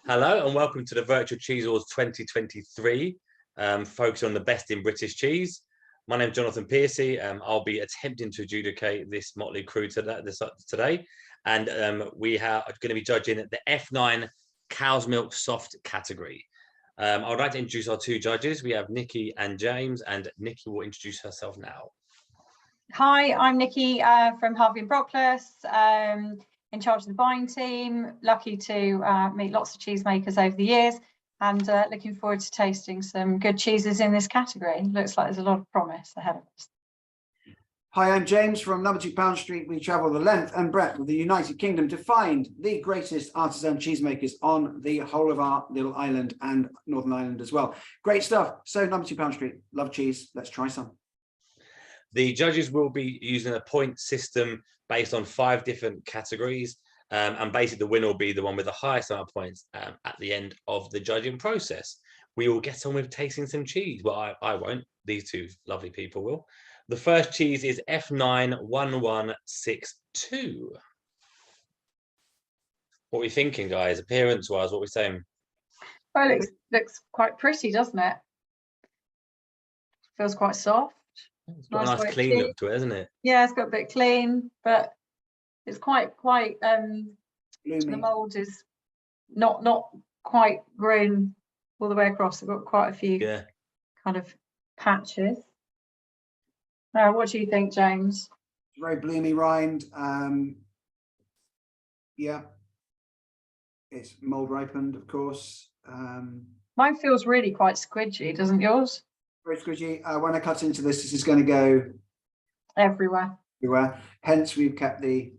Hello and welcome to the Virtual Cheese Awards 2023, focusing on the best in British cheese. My name is Jonathan Piercy. I'll be attempting to adjudicate this motley crew today. And we are going to be judging the F9 Cow's Milk Soft category. I would like to introduce our two judges. We have Nikki and James, and Nikki will introduce herself now. Hi, I'm Nikki from Harvey and Brockless, in charge of the buying team. Lucky to meet lots of cheesemakers over the years, and looking forward to tasting some good cheeses in this category. Looks like there's a lot of promise ahead of us. Hi, I'm James from number 2 Pound Street. We travel the length and breadth of the United Kingdom to find the greatest artisan cheesemakers on the whole of our little island and Northern Ireland as well. Great stuff. So number 2 Pound Street, love cheese. Let's try some. The judges will be using a point system based on 5 different categories, and basically the winner will be the one with the highest amount of points at the end of the judging process. We will get on with tasting some cheese. Well, I won't. These two lovely people will. The first cheese is F91162. What are we thinking, guys? Appearance-wise, what are we saying? Well, it looks quite pretty, doesn't it? Feels quite soft. It's got a nice clean look to it, isn't it? Yeah, it's got a bit clean, but it's quite the mould is not quite grown all the way across. I've got quite a few kind of patches. What do you think, James? Very bloomy rind. Yeah, it's mould ripened, of course. Mine feels really quite squidgy, doesn't yours? Very squidgy. When I cut into this, this is going to go everywhere. Hence, we've kept the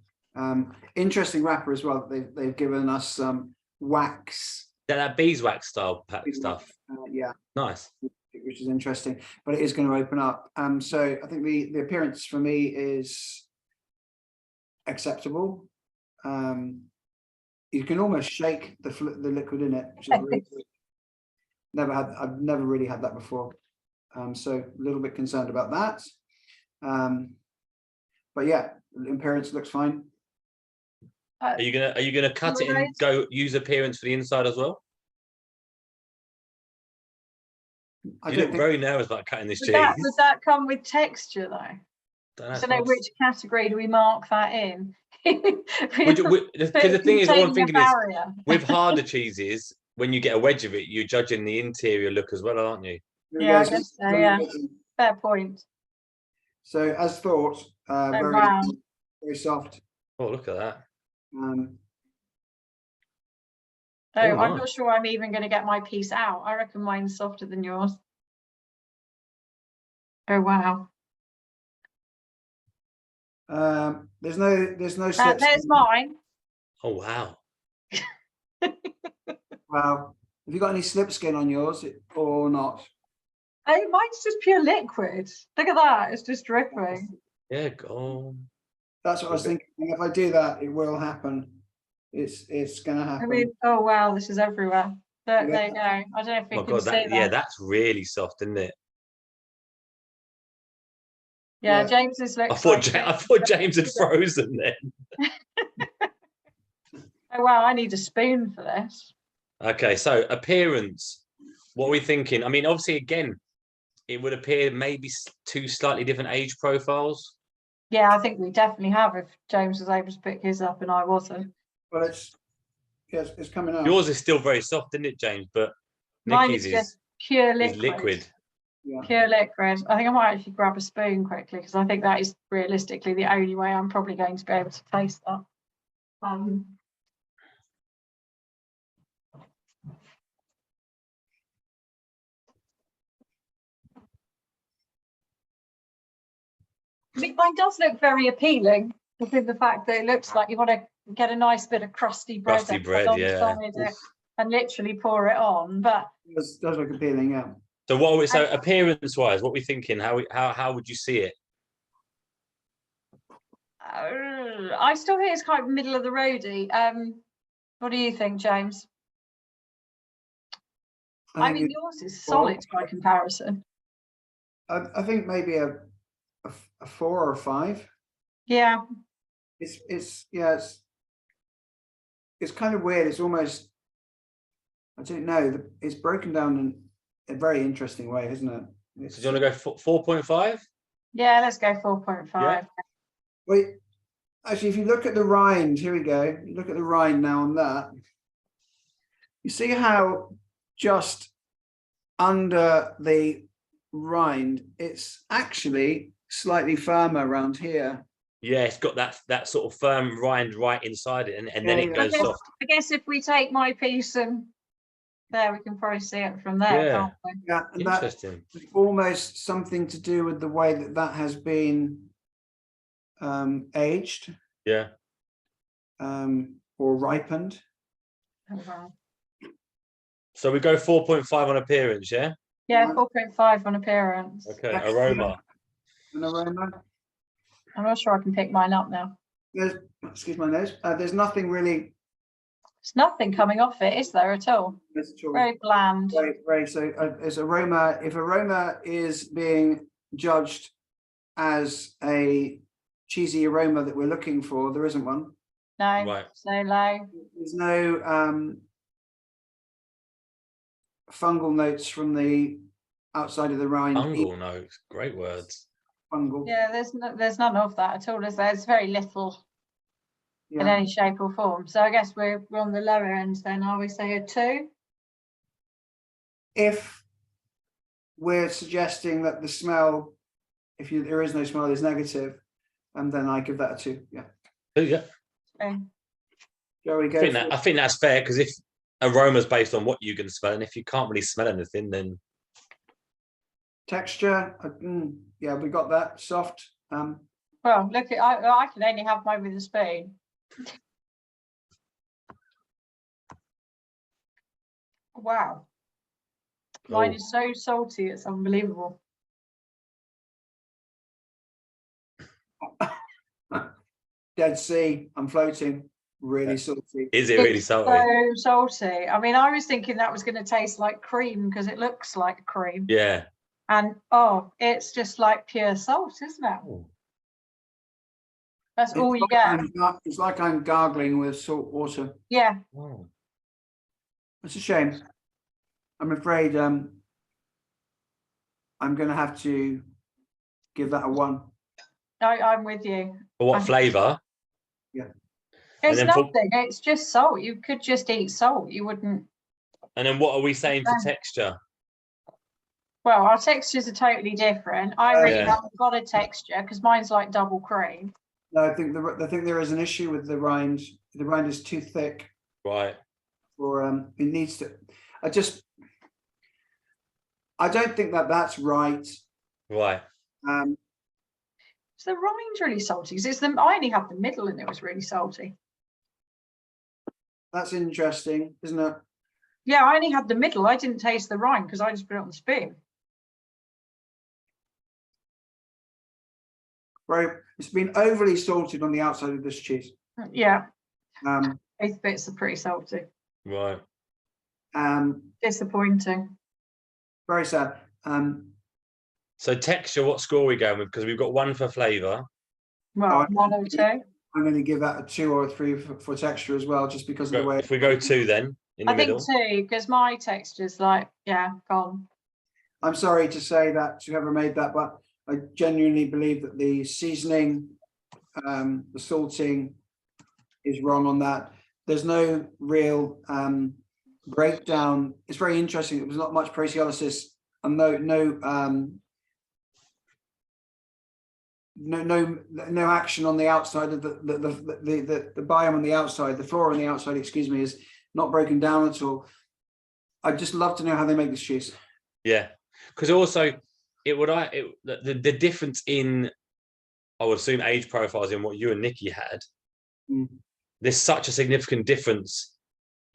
interesting wrapper as well. They've given us some wax. That beeswax style stuff. Yeah, nice. Which is interesting, but it is going to open up. So I think the appearance for me is acceptable. You can almost shake the liquid in it, which is really I've never really had that before. So a little bit concerned about that. But yeah, the appearance looks fine. Are you gonna cut it and go use appearance for the inside as well? You look very nervous about cutting this cheese. Would that come with texture though? I don't know which category do we mark that in? Because the thing is, all I'm thinking is, with harder cheeses, when you get a wedge of it, you're judging the interior look as well, aren't you? Yeah, I guess so, yeah. Fair point. So as thought, very soft. Oh, look at that. I'm not sure I'm even going to get my piece out. I reckon mine's softer than yours. Oh wow. There's no slip. There's mine. Oh wow. Wow. Have you got any slip skin on yours or not? Oh, mine's just pure liquid. Look at that. It's just dripping. Yeah, go on. That's what I was thinking. If I do that, it will happen. It's gonna happen. I mean, oh wow, this is everywhere. There you go. I don't know if you can see that. Yeah, that's really soft, isn't it? Yeah, James's looks. I thought James had frozen then. Oh wow, I need a spoon for this. Okay, so appearance. What are we thinking? I mean, obviously, again, it would appear maybe 2 slightly different age profiles. Yeah, I think we definitely have if James was able to pick his up and I wasn't. Well, it's coming out. Yours is still very soft, isn't it, James? But mine Nikki's is just pure liquid. Yeah. Pure liquid. I think I might actually grab a spoon quickly because I think that is realistically the only way I'm probably going to be able to taste that. I mean, mine does look very appealing because the fact that it looks like you want to get a nice bit of crusty bread, and literally pour it on. But it does look appealing, yeah. So appearance-wise, what are we thinking? How would you see it? I still think it's kind of middle of the roady. What do you think, James? I mean, yours is solid by comparison. I think maybe a 4 or 5. Yeah. It's kind of weird. It's almost I don't know. It's broken down in a very interesting way, isn't it? So do you want to go 4.5? Yeah, let's go 4.5. Yeah. Wait, actually, if you look at the rind, here we go. You look at the rind now on that. You see how just under the rind, it's actually slightly firmer around here. Yeah, it's got that sort of firm rind right inside it, and then it goes soft. I guess if we take my piece and there, we can probably see it from there, can't we? Yeah, and Interesting. that's almost something to do with the way that has been aged. Yeah. Or ripened. Oh, wow. So we go 4.5 on appearance, yeah? Yeah, 4.5 on appearance. Okay, aroma. An aroma. I'm not sure I can pick mine up now. Excuse my nose. There's nothing really. There's nothing coming off it, is there at all? Very bland. Right. So as aroma, if aroma is being judged as a cheesy aroma that we're looking for, there isn't one. No, Right. so low. There's no fungal notes from the outside of the rind. Fungal notes, great words. Fungal. Yeah, there's none of that at all, is there? There's very little in any shape or form. So I guess we're on the lower end then, are we? Say a 2? If we're suggesting that the smell, there is no smell, is negative, and then I give that a 2. Yeah. Oh, yeah. Okay. Joey, go. I think that's fair, because if aroma's based on what you can smell, and if you can't really smell anything, then Texture, yeah, we got that. Soft. Well, look, I can only have mine with a spoon. Wow. Mine is so salty, it's unbelievable. Dead Sea, I'm floating. Really salty. is it really salty? So salty. I mean, I was thinking that was going to taste like cream because it looks like cream. Yeah. And it's just like pure salt, isn't it? Oh. That's all you get. It's like I'm gargling with salt water. Yeah. Oh. It's a shame. I'm afraid I'm going to have to give that a 1. I'm with you. For what flavour? Yeah. It's nothing. It's just salt. You could just eat salt. You wouldn't. And then what are we saying for texture? Well, our textures are totally different. I really haven't got a texture because mine's like double cream. No, I think there is an issue with the rind. The rind is too thick. Right. Or it needs to. I don't think that's right. Right. So the rind's really salty. I only had the middle and it was really salty. That's interesting, isn't it? Yeah, I only had the middle. I didn't taste the rind because I just put it on the spoon. Right. It's been overly salted on the outside of this cheese. Yeah. Both bits are pretty salty. Right. Disappointing. Very sad. So texture, what score are we going with? Because we've got 1 for flavour. Well, 1 or 2. I'm going to give that a 2 or a 3 for texture as well, just because of the way. If we go 2 then, in the middle. I think 2, because my texture's like, gone. I'm sorry to say that to whoever made that, but I genuinely believe that the seasoning, the salting is wrong on that. There's no real breakdown. It's very interesting. There was not much proteolysis and no action on the outside of the biome on the outside, the flora on the outside, excuse me, is not broken down at all. I'd just love to know how they make this cheese. Yeah, because also the difference in, I would assume, age profiles in what you and Nikki had. There's such a significant difference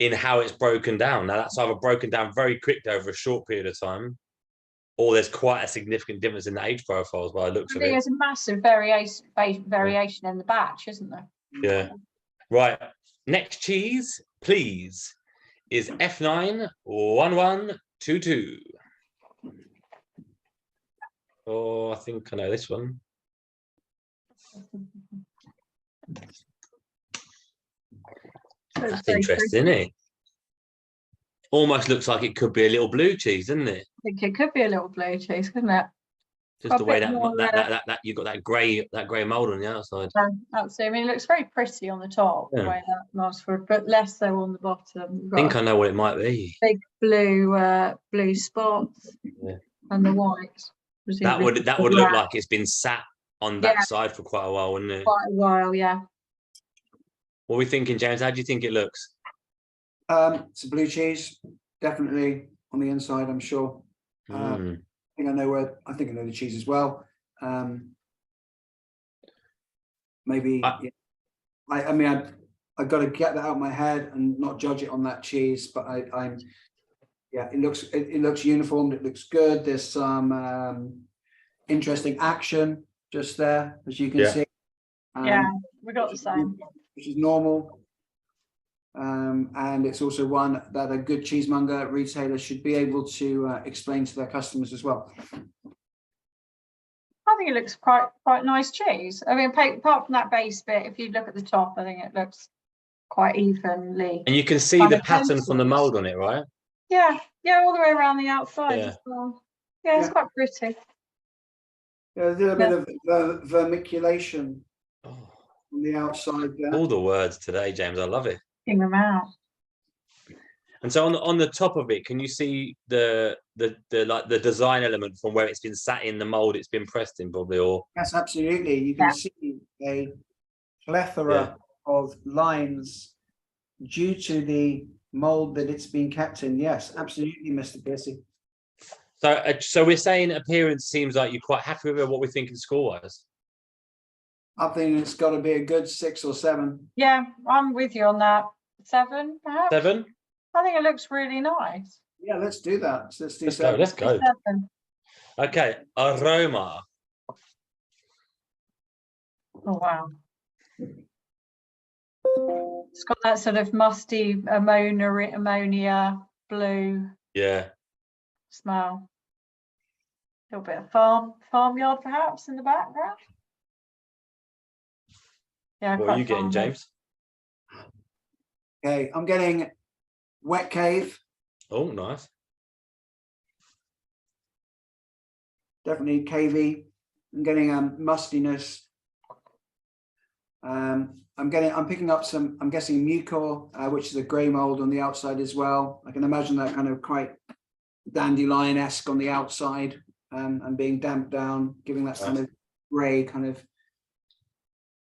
in how it's broken down. Now that's either broken down very quickly over a short period of time, or there's quite a significant difference in the age profiles by the looks of it. There's a massive variation in the batch, isn't there? Yeah. Right. Next cheese, please, is F9 1122. Oh, I think I know this one. That's interesting, isn't it? Almost looks like it could be a little blue cheese, doesn't it? I think it could be a little blue cheese, couldn't it? Just the way that you've got that grey mold on the outside. Absolutely. I mean, it looks very pretty on the top, the way that marks for, but less so on the bottom. I think I know what it might be. Big blue spots and the white. That would look like it's been sat on that side for quite a while, wouldn't it? Quite a while, yeah. What are we thinking, James? How do you think it looks? It's a blue cheese, definitely on the inside, I'm sure. I think I know the cheese as well. Maybe I mean I've got to get that out of my head and not judge it on that cheese, but it looks uniformed, it looks good. There's some interesting action just there, as you can see. We got the same, which is normal. And it's also one that a good cheesemonger retailer should be able to explain to their customers as well. I think it looks quite nice cheese. I mean, apart from that base bit, if you look at the top, I think it looks quite evenly. And you can see the pattern from the mold on it, right? Yeah, all the way around the outside as well. Yeah, it's quite pretty. Yeah, a little bit of vermiculation on the outside there. All the words today, James. I love it. Them out. And so on the top of it, can you see the design element from where it's been sat in the mold it's been pressed in, probably? Or yes, absolutely. You can see a plethora of lines due to the mold that it's been kept in. Yes, absolutely, Mr. Piercy. So we're saying appearance seems like you're quite happy with what we're thinking score-wise. I think it's got to be a good 6 or 7. Yeah, I'm with you on that. 7, perhaps. 7. I think it looks really nice. Yeah, let's do that. Let's do 7. Let's go. 7. Okay, aroma. Oh wow. It's got that sort of musty ammonia blue. Yeah. Smell. A little bit of farmyard perhaps in the background. Yeah. What are you getting, James? Okay, I'm getting wet cave. Oh, nice. Definitely cavey. I'm getting mustiness. I'm picking up some, I'm guessing mucor, which is a grey mold on the outside as well. I can imagine that kind of quite dandelion-esque on the outside, and being damped down, giving that kind of grey kind of.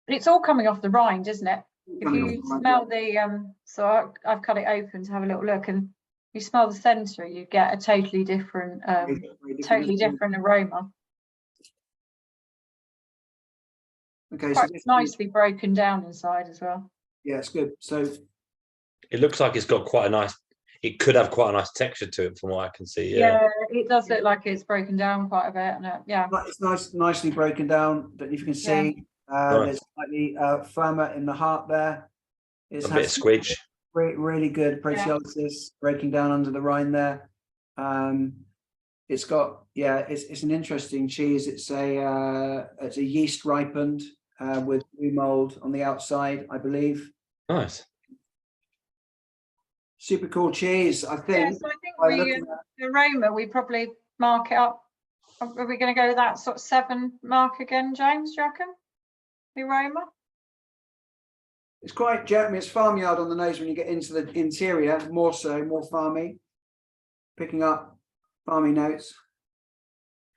It's all coming off the rind, isn't it? If you smell the so I've cut it open to have a little look, and you smell the centre, you get a totally different aroma. Okay, quite nicely broken down inside as well. Yeah, it's good. So it looks like it's got quite a nice. It could have quite a nice texture to it, from what I can see. Yeah, it does look like it's broken down quite a bit, and it's nicely broken down. Don't know if you can see. There's slightly firmer in the heart there. It's a bit of squidge. Really good proteolysis breaking down under the rind there. It's got it's an interesting cheese. It's a yeast ripened with blue mold on the outside, I believe. Nice. Super cool cheese, I think. Yeah, so I think the aroma, we probably mark it up. Are we going to go with that sort of 7 mark again, James? Do you reckon? The aroma? It's quite gently. It's farmyard on the nose when you get into the interior, more farmy. Picking up farmy notes.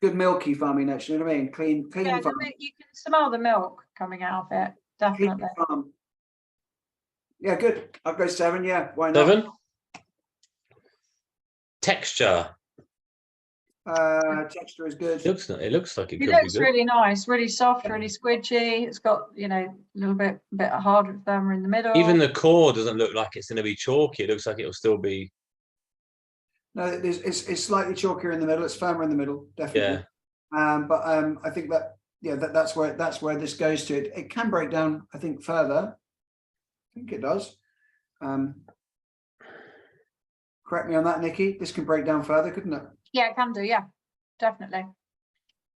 Good milky farmy notes, you know what I mean? Clean yeah, farm. You can smell the milk coming out of it, definitely. Yeah, good. I'll go 7, yeah. Why not? 7. Texture. Texture is good. It looks like it could be looks good. Really nice, really soft, really squidgy. It's got, a little bit harder, firmer in the middle. Even the core doesn't look like it's going to be chalky. It looks like it'll still be. No, it's slightly chalkier in the middle. It's firmer in the middle, definitely. Yeah. But I think that's where this goes to. It can break down, I think, further. I think it does. Correct me on that, Nikki. This can break down further, couldn't it? Yeah, it can do. Yeah, definitely.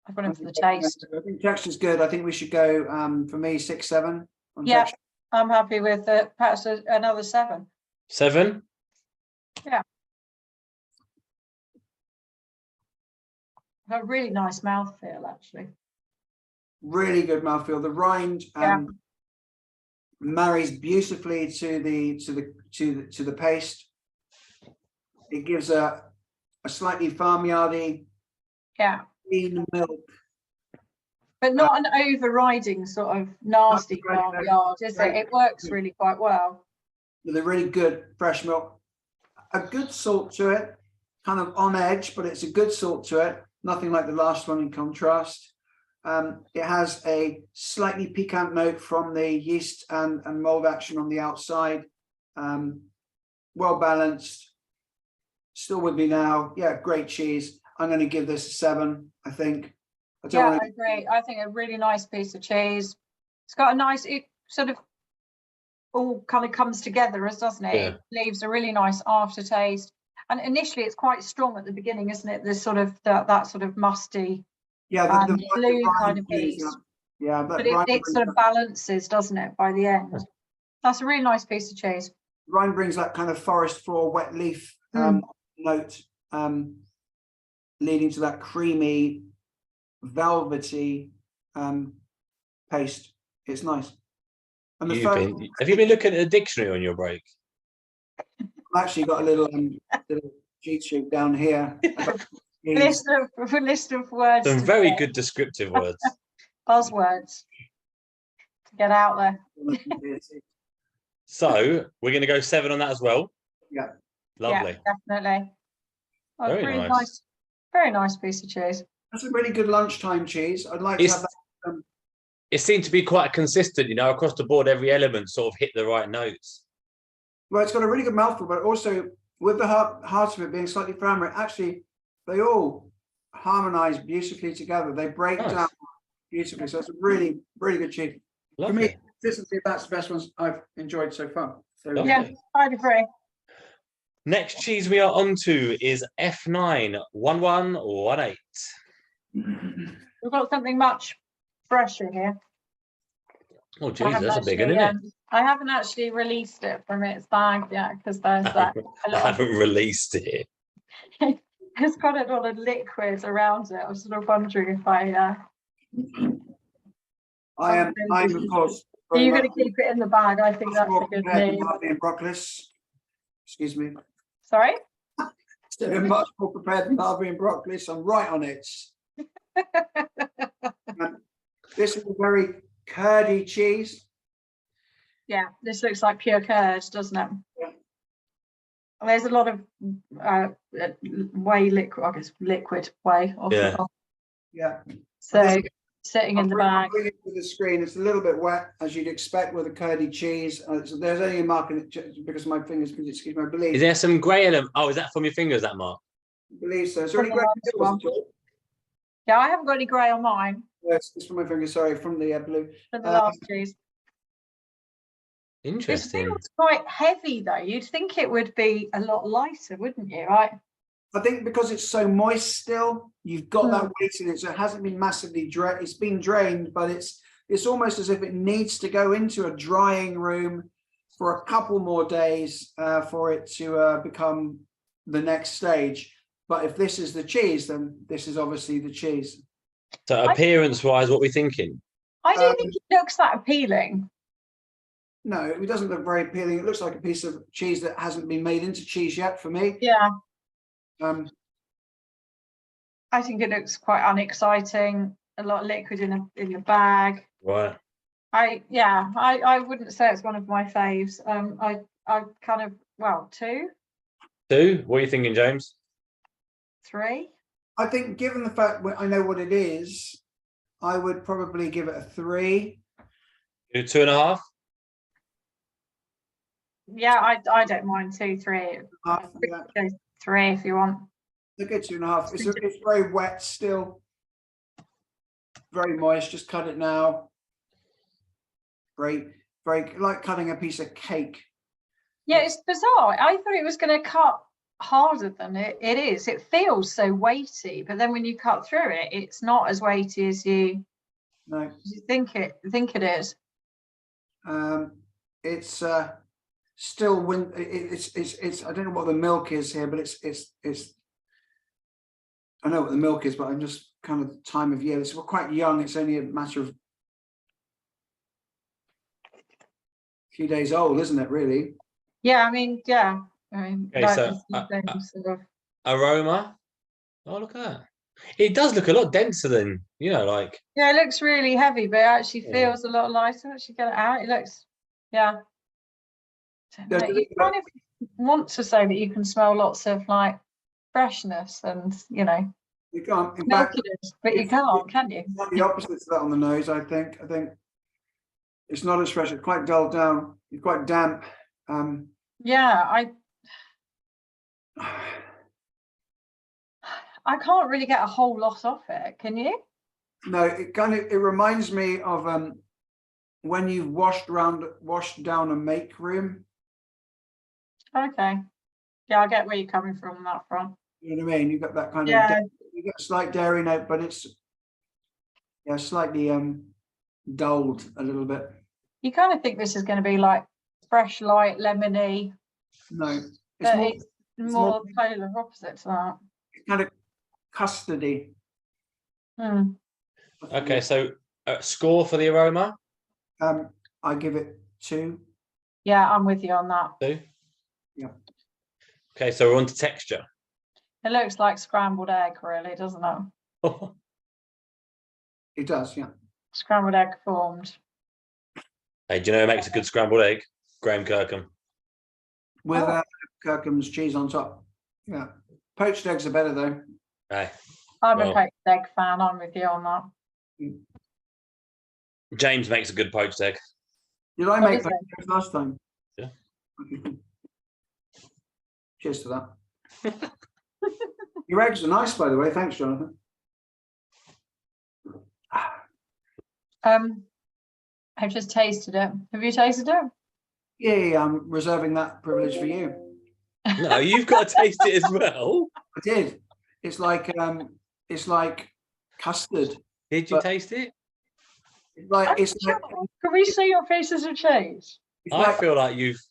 I've gone in for the taste. I think texture's good. I think we should go for me 6, 7. Yeah, texture. I'm happy with perhaps another 7. 7. Yeah. A really nice mouthfeel, actually. Really good mouthfeel. The rind marries beautifully to the paste. It gives a slightly farmyardy, clean milk, but not an overriding sort of nasty farmyard, is it? It works really quite well. With a really good fresh milk, a good salt to it, kind of on edge, but it's a good salt to it. Nothing like the last one in contrast. It has a slightly piquant note from the yeast and mold action on the outside. Well balanced. Still with me now. Yeah, great cheese. I'm going to give this a 7, I think. I agree. I think a really nice piece of cheese. It's got a nice, it sort of all kind of comes together, doesn't it? It leaves a really nice aftertaste. And initially it's quite strong at the beginning, isn't it? There's sort of that sort of musty, the blue kind of piece. Yeah, but it sort of balances, doesn't it, by the end? That's a really nice piece of cheese. Rind brings that kind of forest floor, wet leaf note, leading to that creamy, velvety paste. It's nice. And have you been looking at the dictionary on your break? I've actually got a little cheat sheet down here. list of words. Some very good descriptive words. Buzzwords to get out there. So we're going to go 7 on that as well. Yeah. Lovely. Yeah, definitely. Oh, Very really nice. Very nice piece of cheese. That's a really good lunchtime cheese. I'd like to have that. It seemed to be quite consistent, across the board. Every element sort of hit the right notes. Well, it's got a really good mouthful, but also with the heart of it being slightly firmer, actually they all harmonize beautifully together. They break down beautifully. So it's a really, really good cheese. Lovely. For me, consistency, that's the best ones I've enjoyed so far. So yeah, I'd agree. Next cheese we are on to is F9 1118. We've got something much fresher here. Oh, geez, that's a big one, isn't it? I haven't actually released it from its bag yet because there's that. I haven't released it. It's got it all a liquid around it. I was sort of wondering if I'm of course. Are you going to keep it in the bag? I think that's a good move. Broccoli. Excuse me. Sorry? They're much more prepared than Barbary and broccoli, so I'm right on it. This is a very curdy cheese. Yeah, this looks like pure curd, doesn't it? Yeah. There's a lot of whey liquid, I guess liquid whey. Yeah. So sitting in the bag. Bring it to the screen. It's a little bit wet, as you'd expect with a curdy cheese. So there's only a mark in it because my fingers. Excuse me, I believe. Is there some grey element? Oh, is that from your fingers? That mark? I believe so. Is there any grey? Yeah, I haven't got any grey on mine. Yes, it's from my fingers. Sorry, from the blue. From the last cheese. Interesting. It feels quite heavy though. You'd think it would be a lot lighter, wouldn't you? Right. I think because it's so moist still, you've got that weight in it, so it hasn't been massively drained. It's been drained, but it's almost as if it needs to go into a drying room for a couple more days for it to become the next stage. But if this is the cheese, then this is obviously the cheese. So appearance-wise, what are we thinking? I don't think it looks that appealing. No, it doesn't look very appealing. It looks like a piece of cheese that hasn't been made into cheese yet for me. Yeah. I think it looks quite unexciting. A lot of liquid in the bag. Right. I wouldn't say it's one of my faves. I kind of 2. 2. What are you thinking, James? 3. I think, given the fact I know what it is, I would probably give it a 3. 2.5. Yeah, I don't mind 2, 3. 3 if you want. Look at 2.5. It's very wet still. Very moist. Just cut it now. Very, very like cutting a piece of cake. Yeah, it's bizarre. I thought it was going to cut harder than it is. It feels so weighty, but then when you cut through it, it's not as weighty as you think it is. It's still it's I don't know what the milk is here, but it's I know what the milk is, but I'm just kind of time of year. We're quite young. It's only a matter of a few days old, isn't it, really? Yeah, I mean, yeah. I mean, Okay, so sort of. aroma. Oh, look at that. It does look a lot denser than, like. Yeah, it looks really heavy, but it actually feels a lot lighter. Once you get it out, it looks, yeah. You kind of want to say that you can smell lots of like freshness and, You can't. In fact, milkiness, but you can't, can you? It's the opposite to that on the nose, I think. I think it's not as fresh. It's quite dulled down. It's quite damp. Yeah, I can't really get a whole lot off it. Can you? No, it reminds me of when you've washed down a make room. Okay. Yeah, I get where you're coming from on that front. You know what I mean? You've got that kind of you get a slight dairy note, but it's slightly dulled a little bit. You kind of think this is going to be like fresh, light, lemony. No, it's more polar opposite to that. It's kind of custardy. Okay, so score for the aroma? I give it 2. Yeah, I'm with you on that. 2? Yeah. Okay, so we're on to texture. It looks like scrambled egg, really, doesn't it? It does, yeah. Scrambled egg formed. Hey, do you know who makes a good scrambled egg? Graham Kirkham. With Kirkham's cheese on top. Yeah. Poached eggs are better, though. Hey. I'm a poached egg fan. I'm with you on that. James makes a good poached egg. Did I make poached eggs last time? Yeah. Cheers to that. Your eggs are nice, by the way. Thanks, Jonathan. I've just tasted it. Have you tasted it? Yeah, I'm reserving that privilege for you. No, you've got to taste it as well. I did. It's like custard. Did you taste it? Can we see your pieces of cheese? I feel like you've.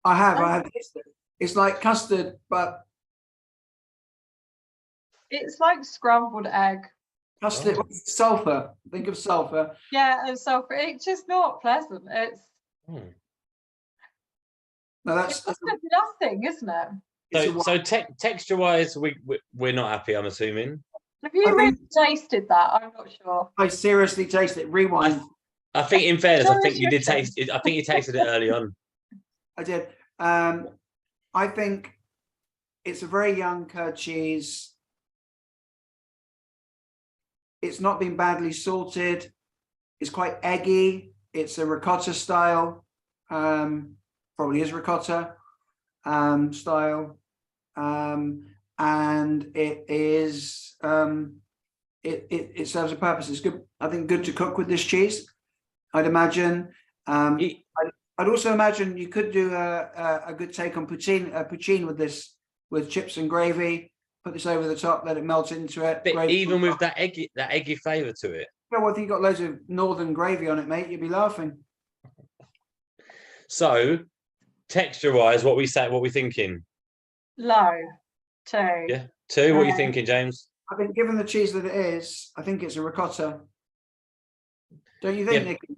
I have tasted it. It's like custard, but it's like scrambled egg. Custard, sulfur. Think of sulfur. Yeah, and sulfur. It's just not pleasant. It's. No, that's nothing, isn't it? So texture-wise, we're not happy. I'm assuming. Have you really tasted that? I'm not sure. I seriously tasted it. Rewind. I think, in fairness, I think you did taste it. I think you tasted it early on. I did. I think it's a very young curd cheese. It's not been badly salted. It's quite eggy. It's a ricotta style. Probably is ricotta style. And it is it serves a purpose. It's good. I think good to cook with this cheese. I'd imagine. I'd also imagine you could do a good take on poutine with this, with chips and gravy. Put this over the top, let it melt into it. But even with that eggy flavour to it. Yeah, well, I think you've got loads of northern gravy on it, mate. You'd be laughing. So, texture-wise, what we thinking? Low, 2. Yeah, 2. What are you thinking, James? I think, given the cheese that it is, I think it's a ricotta. Don't you think, Yeah. Nicky?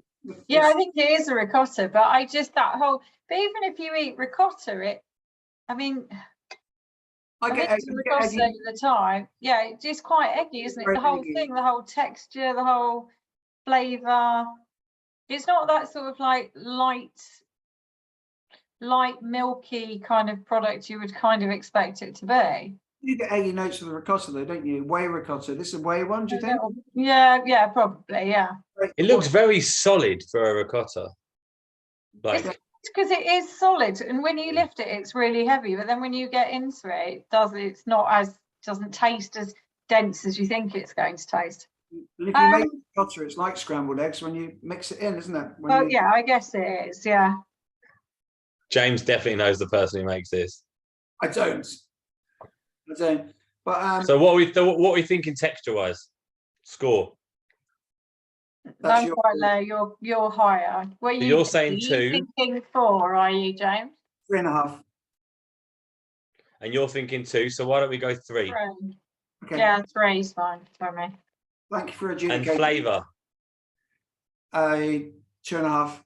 Yeah, I think it is a ricotta, but but even if you eat ricotta, I get ricotta at the time. Yeah, it's just quite eggy, isn't it? The whole thing, the whole texture, the whole flavour. It's not that sort of like light, milky kind of product you would kind of expect it to be. You get eggy notes of the ricotta, though, don't you? Whey ricotta. This is a whey one, do you think? Yeah, probably, yeah. It looks very solid for a ricotta. It's because it is solid, and when you lift it, it's really heavy. But then when you get into it, doesn't taste as dense as you think it's going to taste. And if you make ricotta, it's like scrambled eggs when you mix it in, isn't it? Yeah, I guess it is. Yeah. James definitely knows the person who makes this. I don't. But so what are we thinking texture-wise? Score. I'm quite low. You're higher. You're saying 2. Thinking 4, are you, James? 3.5. And you're thinking 2. So why don't we go 3? Okay. Yeah, 3 is fine for me. Thank you for And adjudicating. flavour? 2.5.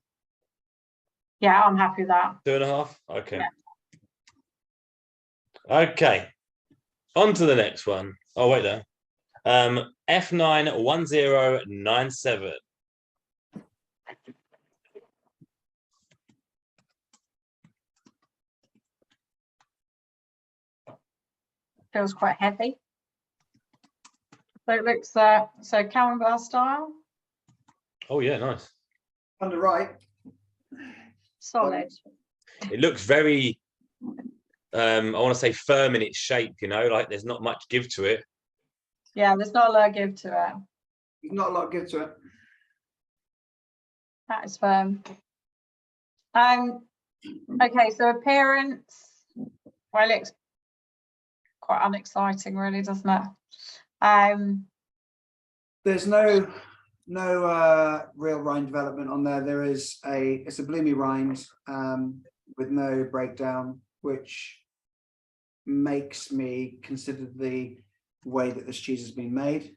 Yeah, I'm happy with that. 2.5? Okay. Yeah. Okay. On to the next one. Oh, wait there. F91097. Feels quite heavy. So it looks so camembert style. Oh yeah, nice. On the right. Solid. It looks very I want to say firm in its shape, you know, like there's not much give to it. Yeah, there's not a lot of give to it. There's not a lot of give to it. That is firm. Okay, so appearance. Well, it looks quite unexciting, really, doesn't it? There's no real rind development on there. There is it's a bloomy rind with no breakdown, which makes me consider the way that this cheese has been made.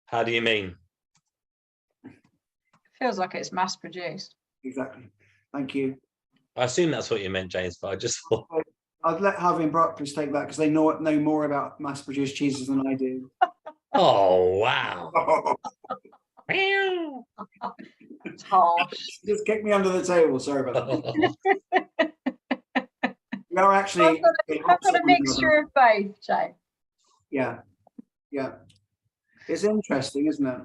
How do you mean? Feels like it's mass produced. Exactly. Thank you. I assume that's what you meant, James, but I just thought. I'd let Harvey and Brockles take that because they know more about mass-produced cheeses than I do. Oh wow. It's harsh. Just kick me under the table. Sorry about that. We are actually. I've got a mixture of both, Jay. Yeah. It's interesting, isn't it?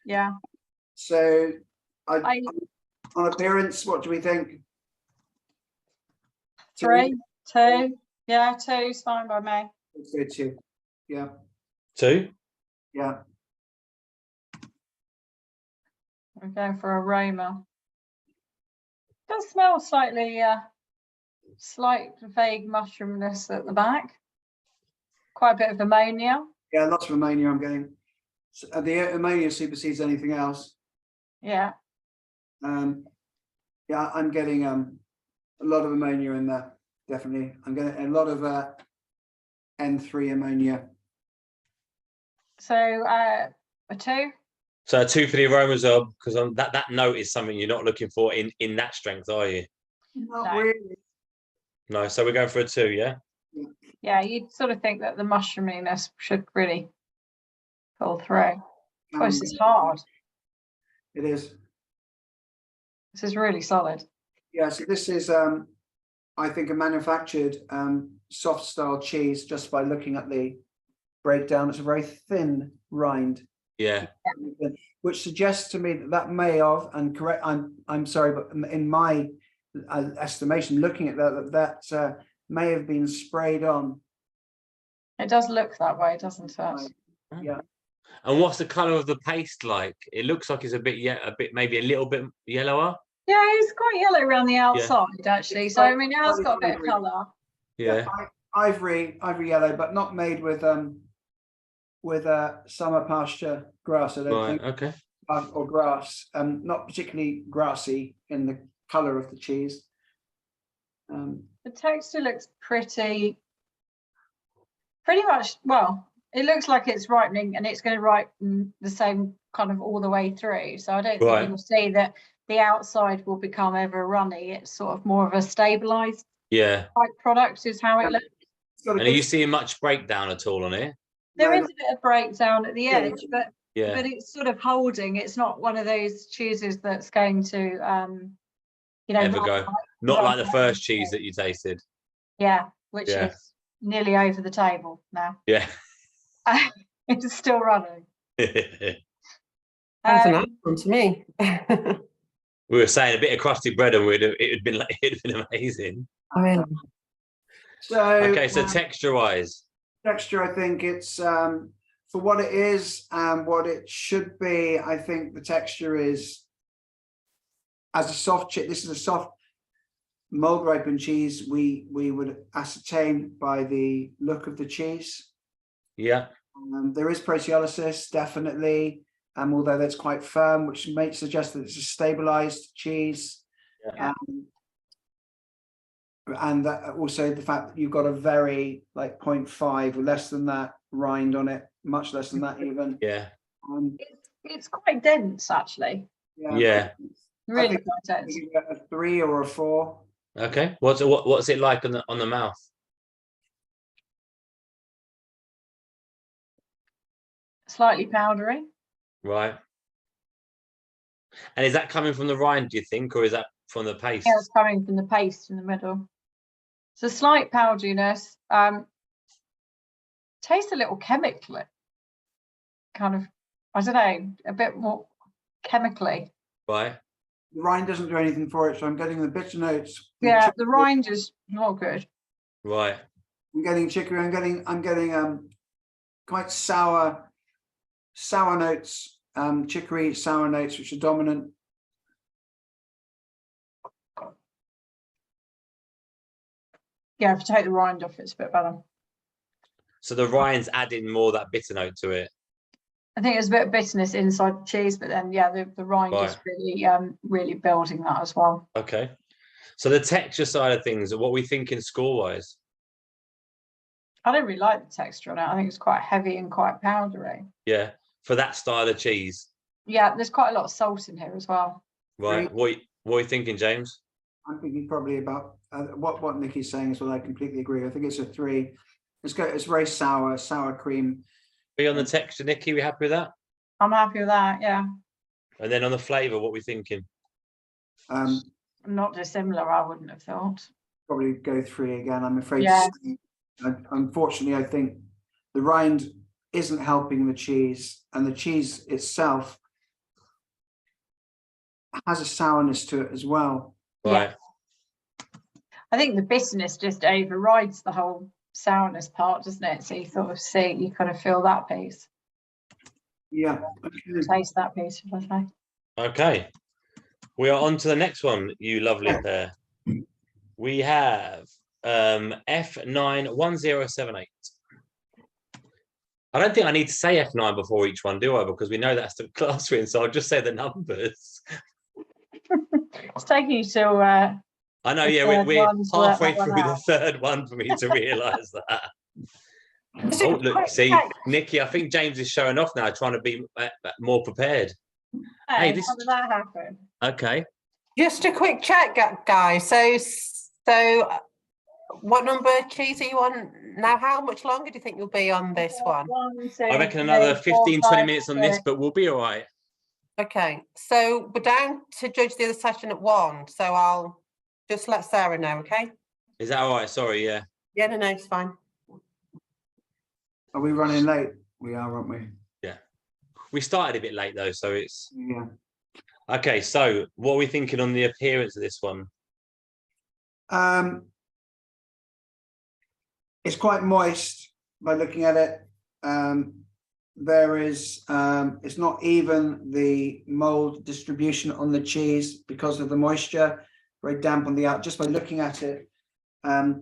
Yeah. So, on appearance, what do we think? 3, 2. Yeah, 2 is fine by me. Let's go 2. Yeah. 2? Yeah. We're going for aroma. Does smell slightly, slight vague mushroomness at the back. Quite a bit of ammonia. Yeah, lots of ammonia I'm getting. So, the ammonia supersedes anything else. Yeah. Yeah, I'm getting a lot of ammonia in there. Definitely, I'm getting a lot of N3 ammonia. So a 2. So a 2 for the aroma zob, because that note is something you're not looking for in that strength, are you? Not really. No, so we're going for a 2, yeah? Yeah, you'd sort of think that the mushroominess should really pull through. This is hard. It is. This is really solid. Yeah, so this is I think a manufactured soft style cheese just by looking at the breakdown. It's a very thin rind. Yeah. Which suggests to me that may have, and correct, I'm sorry, but in my estimation, looking at that may have been sprayed on. It does look that way, doesn't it? Yeah. And what's the colour of the paste like? It looks like it's maybe a little bit yellower. Yeah, it's quite yellow around the outside, actually. So I mean, it has got a bit of colour. Yeah. Ivory yellow, but not made with summer pasture grass, I don't think. Okay. Or grass, not particularly grassy in the colour of the cheese. The texture looks pretty much, well, it looks like it's ripening and it's going to ripen the same kind of all the way through. So I don't think you will see that the outside will become ever runny. It's sort of more of a stabilised type product is how it looks. And are you seeing much breakdown at all on it? There is a bit of breakdown at the edge, but it's sort of holding. It's not one of those cheeses that's going to, ever go. Not like the first cheese that you tasted. Yeah, which is nearly over the table now. Yeah. It's still running. That's an nice one to me. We were saying a bit of crusty bread and it'd been amazing. I mean, so okay, so texture wise. Texture, I think it's for what it is and what it should be. I think the texture is as a soft chip. This is a soft mold ripened cheese. We would ascertain by the look of the cheese. Yeah. There is proteolysis, definitely. Although that's quite firm, which may suggest that it's a stabilized cheese. Yeah. and that, also the fact that you've got a very like 0.5 or less than that rind on it, much less than that even. Yeah. It's quite dense, actually. Yeah. Really quite dense. A 3 or a 4. Okay. What's it like on the mouth? Slightly powdery. Right. And is that coming from the rind, do you think, or is that from the paste? Yeah, it's coming from the paste in the middle. It's a slight powderiness. Tastes a little chemically. Kind of, I don't know, a bit more chemically. Right. The rind doesn't do anything for it, so I'm getting the bitter notes. Yeah, the rind is not good. Right. I'm getting chicory. I'm getting quite sour notes, chicory sour notes, which are dominant. Yeah, if you take the rind off, it's a bit better. So the rind's adding more of that bitter note to it. I think there's a bit of bitterness inside the cheese, but then yeah, the rind is really building that as well. Okay. So the texture side of things, what are we thinking score-wise? I don't really like the texture on it. I think it's quite heavy and quite powdery. Yeah, for that style of cheese. Yeah, there's quite a lot of salt in here as well. Right. What are you thinking, James? I'm thinking probably about what Nikki's saying is what I completely agree. I think it's a 3. It's very sour cream. Are you on the texture, Nikki? We happy with that? I'm happy with that, yeah. And then on the flavour, what are we thinking? Not dissimilar, I wouldn't have thought. Probably go 3 again, I'm afraid. Yeah. Unfortunately, I think the rind isn't helping the cheese, and the cheese itself has a sourness to it as well. Right. Yeah. I think the bitterness just overrides the whole sourness part, doesn't it? So you sort of you kind of feel that piece. Yeah. Okay. Taste that piece, should I say. Okay. We are on to the next one, you lovely pair. We have F91078. I don't think I need to say F9 before each one, do I? Because we know that's the class win, so I'll just say the numbers. It's taking you till I know, yeah, we're halfway through the third one for me to realise that. Oh, look, see, Nikki, I think James is showing off now, trying to be more prepared. Hey, how did that happen? Okay. Just a quick check, guys. So what number cheese are you on now? How much longer do you think you'll be on this one? I reckon another 15, 20 minutes on this, but we'll be all right. Okay, so we're down to judge the other session at 1, so I'll just let Sarah know, okay? Is that all right? Sorry, yeah. Yeah, no, it's fine. Are we running late? We are, aren't we? Yeah. We started a bit late though, so it's... Yeah. Okay, so what are we thinking on the appearance of this one? It's quite moist by looking at it. There is, it's not even the mold distribution on the cheese because of the moisture, very damp on the out. Just by looking at it,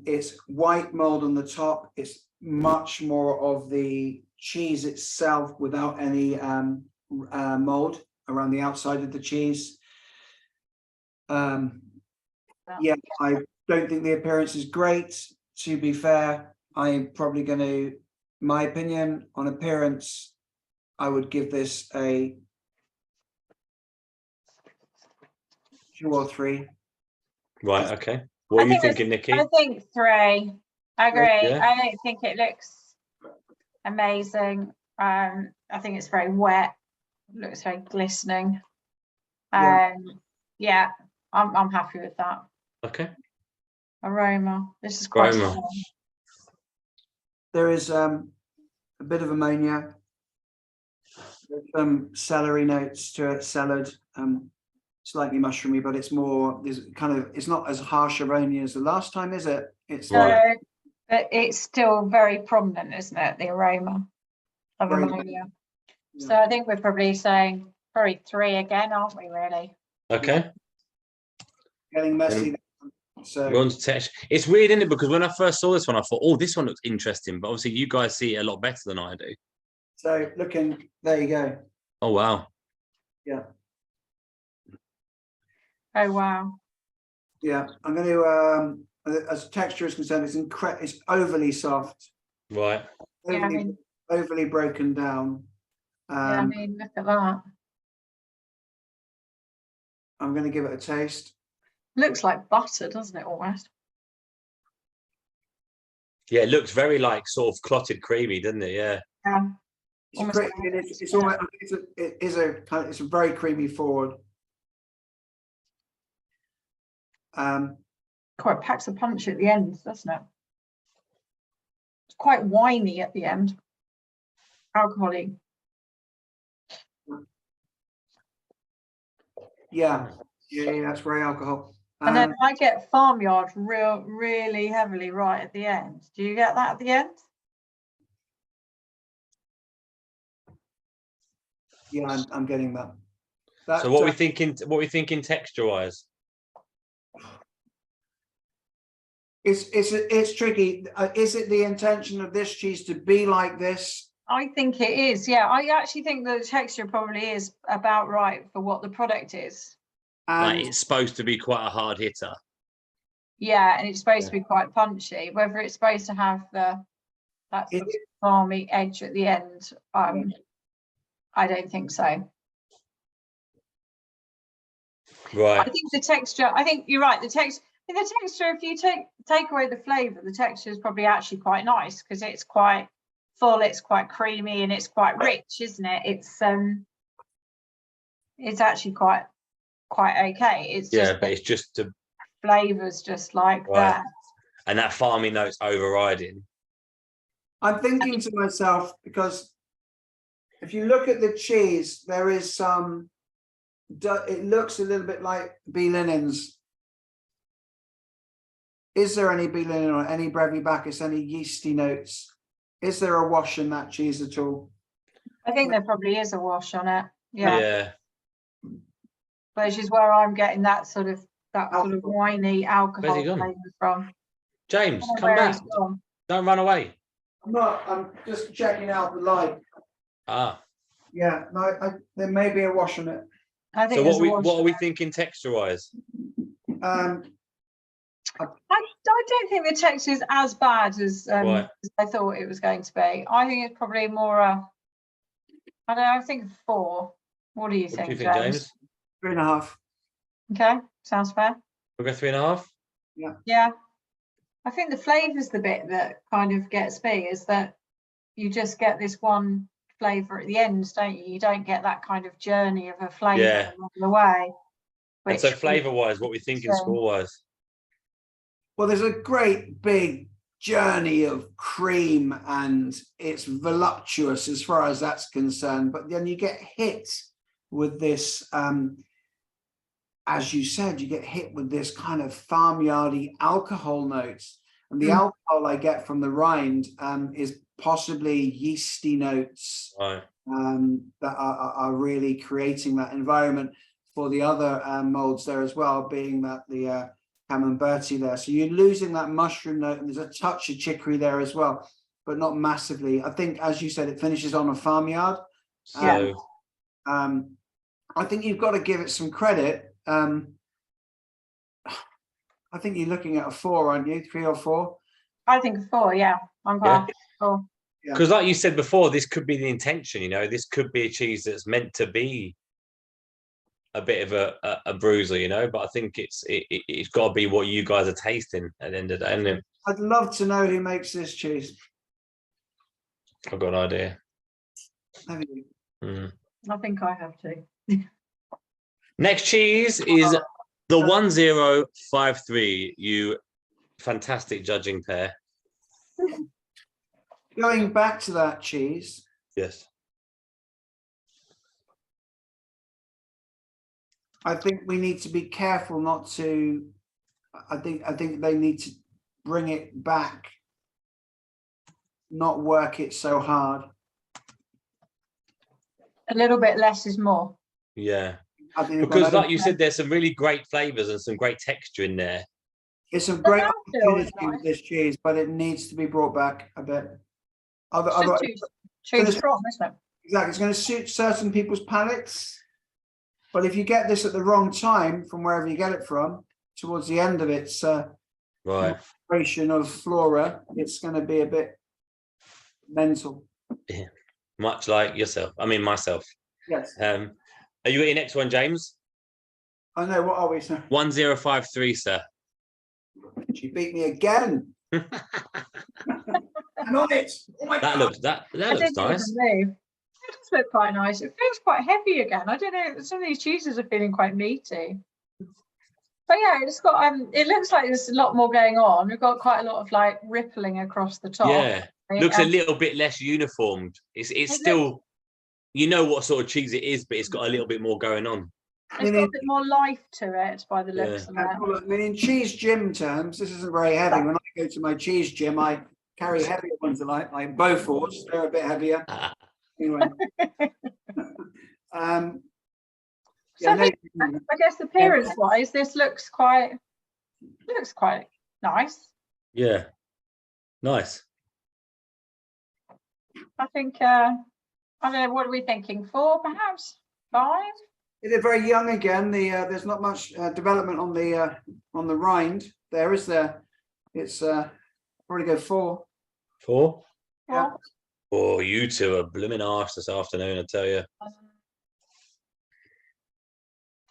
it's white mold on the top. It's much more of the cheese itself without any mold around the outside of the cheese. Yeah, I don't think the appearance is great. To be fair, I'm probably going to, my opinion on appearance, I would give this a 2 or 3. Right, okay. What are you thinking, Nikki? I think 3. I agree. Yeah. I don't think it looks amazing. I think it's very wet. It looks very glistening. Yeah, I'm happy with that. Okay. Aroma. This is quite aroma. There is a bit of ammonia. There's some celery notes to it, salad, slightly mushroomy, but it's more, it's not as harsh ammonia as the last time, is it? It's right. But it's still very prominent, isn't it? The aroma of ammonia. Yeah. So I think we're probably saying 3 again, aren't we, really? Okay. Getting messy. So we're on to texture. It's weird, isn't it? Because when I first saw this one, I thought, oh, this one looks interesting. But obviously you guys see it a lot better than I do. So looking, there you go. Oh, wow. Yeah. Oh, wow. Yeah, I'm going to, as texture is concerned, it's overly soft. Right. Overly, Yeah, I mean, overly broken down. yeah, I mean, look at that. I'm going to give it a taste. Looks like butter, doesn't it, almost? Yeah, it looks very like sort of clotted creamy, doesn't it? Yeah. Yeah. It's a very creamy forward. Quite packs a punch at the end, doesn't it? It's quite winey at the end. Alcoholic. Yeah, that's very alcohol. And then I get farmyard really heavily right at the end. Do you get that at the end? Yeah, I'm getting that. So what are we thinking? What are we thinking texture-wise? It's tricky. Is it the intention of this cheese to be like this? I think it is. Yeah, I actually think the texture probably is about right for what the product is. Like it's supposed to be quite a hard hitter. Yeah, and it's supposed to be quite punchy. Whether it's supposed to have that sort of farmy edge at the end, I don't think so. Right. I think the texture. I think you're right. The texture. If you take away the flavour, the texture is probably actually quite nice because it's quite full, it's quite creamy, and it's quite rich, isn't it? It's actually quite okay. It's just but it's just the flavours just like that. And that farmy note's overriding. I'm thinking to myself, because if you look at the cheese, there is some, it looks a little bit like B. Linens. Is there any B. Linen or any Brevibacus, any yeasty notes? Is there a wash in that cheese at all? I think there probably is a wash on it. Yeah. Which is where I'm getting that sort of winey alcohol flavour from. James, come back. Don't run away. I'm just checking out the light. Yeah, no, there may be a wash on it. I think so what are we thinking texture-wise? I don't think the texture is as bad as I thought it was going to be. I think it's probably more I don't know, I think 4. What do you think, James? 3.5. Okay, sounds fair. We'll go 3.5. Yeah. I think the flavour's the bit that kind of gets me, is that you just get this one flavour at the end, don't you? You don't get that kind of journey of a flavour along the way. And so flavour-wise, what are we thinking score-wise? Well, there's a great big journey of cream and it's voluptuous as far as that's concerned. But then you get hit with this, as you said, you get hit with this kind of farmyardy alcohol notes. And the alcohol I get from the rind is possibly yeasty notes that are really creating that environment for the other molds there as well, being that the Camemberti there. So you're losing that mushroom note, and there's a touch of chicory there as well, but not massively. I think, as you said, it finishes on a farmyard. So I think you've got to give it some credit. I think you're looking at a 4, aren't you? 3 or 4? I think a 4, yeah. I'm quite 4. Because like you said before, this could be the intention, you know, this could be a cheese that's meant to be a bit of a bruiser, you know, but I think it's got to be what you guys are tasting at the end of the day, isn't it? I'd love to know who makes this cheese. I've got an idea. Have you? I think I have to. Next cheese is the 1053. You fantastic judging pair. Going back to that cheese. Yes. I think we need to be careful not to. I think they need to bring it back, not work it so hard. A little bit less is more. Yeah, because like you said, there's some really great flavors and some great texture in there. It's a great opportunity with this cheese, but it needs to be brought back a bit. Choose from, isn't it? Exactly, it's going to suit certain people's palates. But if you get this at the wrong time from wherever you get it from, towards the end of its Right. migration of flora, it's going to be a bit mental. Yeah. Much like yourself. I mean, myself. Yes. Are you at your next one, James? I know. What are we, sir? 1053, sir. She beat me again. I'm on it. Oh my That God. looks nice. It does look quite nice. It feels quite heavy again. I don't know. Some of these cheeses are feeling quite meaty. But yeah, it's got it looks like there's a lot more going on. We've got quite a lot of like rippling across the top. Yeah. Looks a little bit less uniformed. It's still, you know what sort of cheese it is, but it's got a little bit more going on. It's got a bit more life to it by the looks of it. I mean, in cheese gym terms, this isn't very heavy. When I go to my cheese gym, I carry heavier ones like Beaufort's. They're a bit heavier. Anyway. So I guess appearance-wise, this looks quite nice. Yeah. Nice. I think I don't know, what are we thinking? 4 perhaps? 5? They're very young again. There's not much development on the rind. There is there. It's probably go 4. 4? Yeah. Oh, you two are blooming arse this afternoon, I tell you.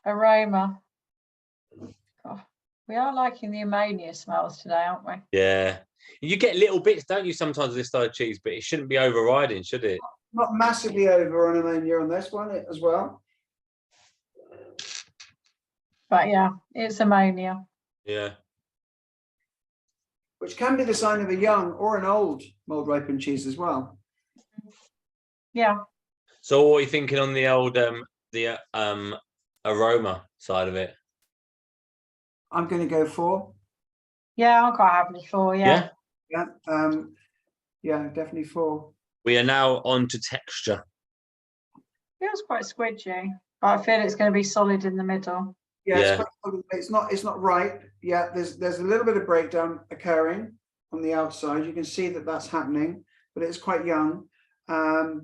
Aroma. Oh, we are liking the ammonia smells today, aren't we? Yeah. You get little bits, don't you, sometimes of this style of cheese, but it shouldn't be overriding, should it? Not massively over on ammonia on this one as well. But yeah, it's ammonia. Yeah. Which can be the sign of a young or an old mold ripened cheese as well. Yeah. So what are you thinking on the old aroma side of it? I'm going to go 4. Yeah, I'm quite happy with 4. Yeah. Yeah. Yeah, definitely 4. We are now on to texture. Feels quite squidgy, but I feel it's going to be solid in the middle. Yeah, it's not right. Yeah, there's a little bit of breakdown occurring on the outside. You can see that that's happening, but it's quite young. But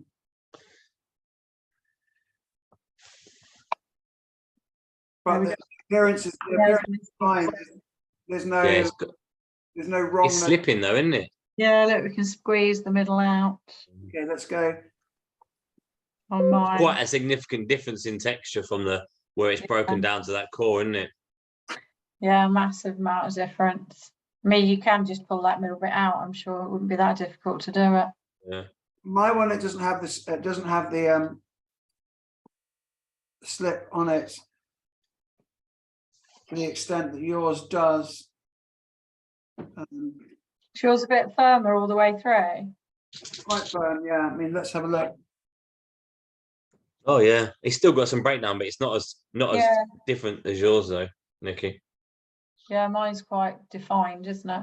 the appearance is fine. There's no wrong. It's slipping though, isn't it? Yeah, look, we can squeeze the middle out. Okay, let's go. On mine. Quite a significant difference in texture from where it's broken down to that core, isn't it? Yeah, massive amount of difference. I mean, you can just pull that middle bit out. I'm sure it wouldn't be that difficult to do it. Yeah. My one, it doesn't have this. It doesn't have the slip on it to the extent that yours does. Is yours a bit firmer all the way through? Quite firm, yeah. I mean, let's have a look. Oh yeah, it's still got some breakdown, but it's not as different as yours though, Nikki. Yeah, mine's quite defined, isn't it?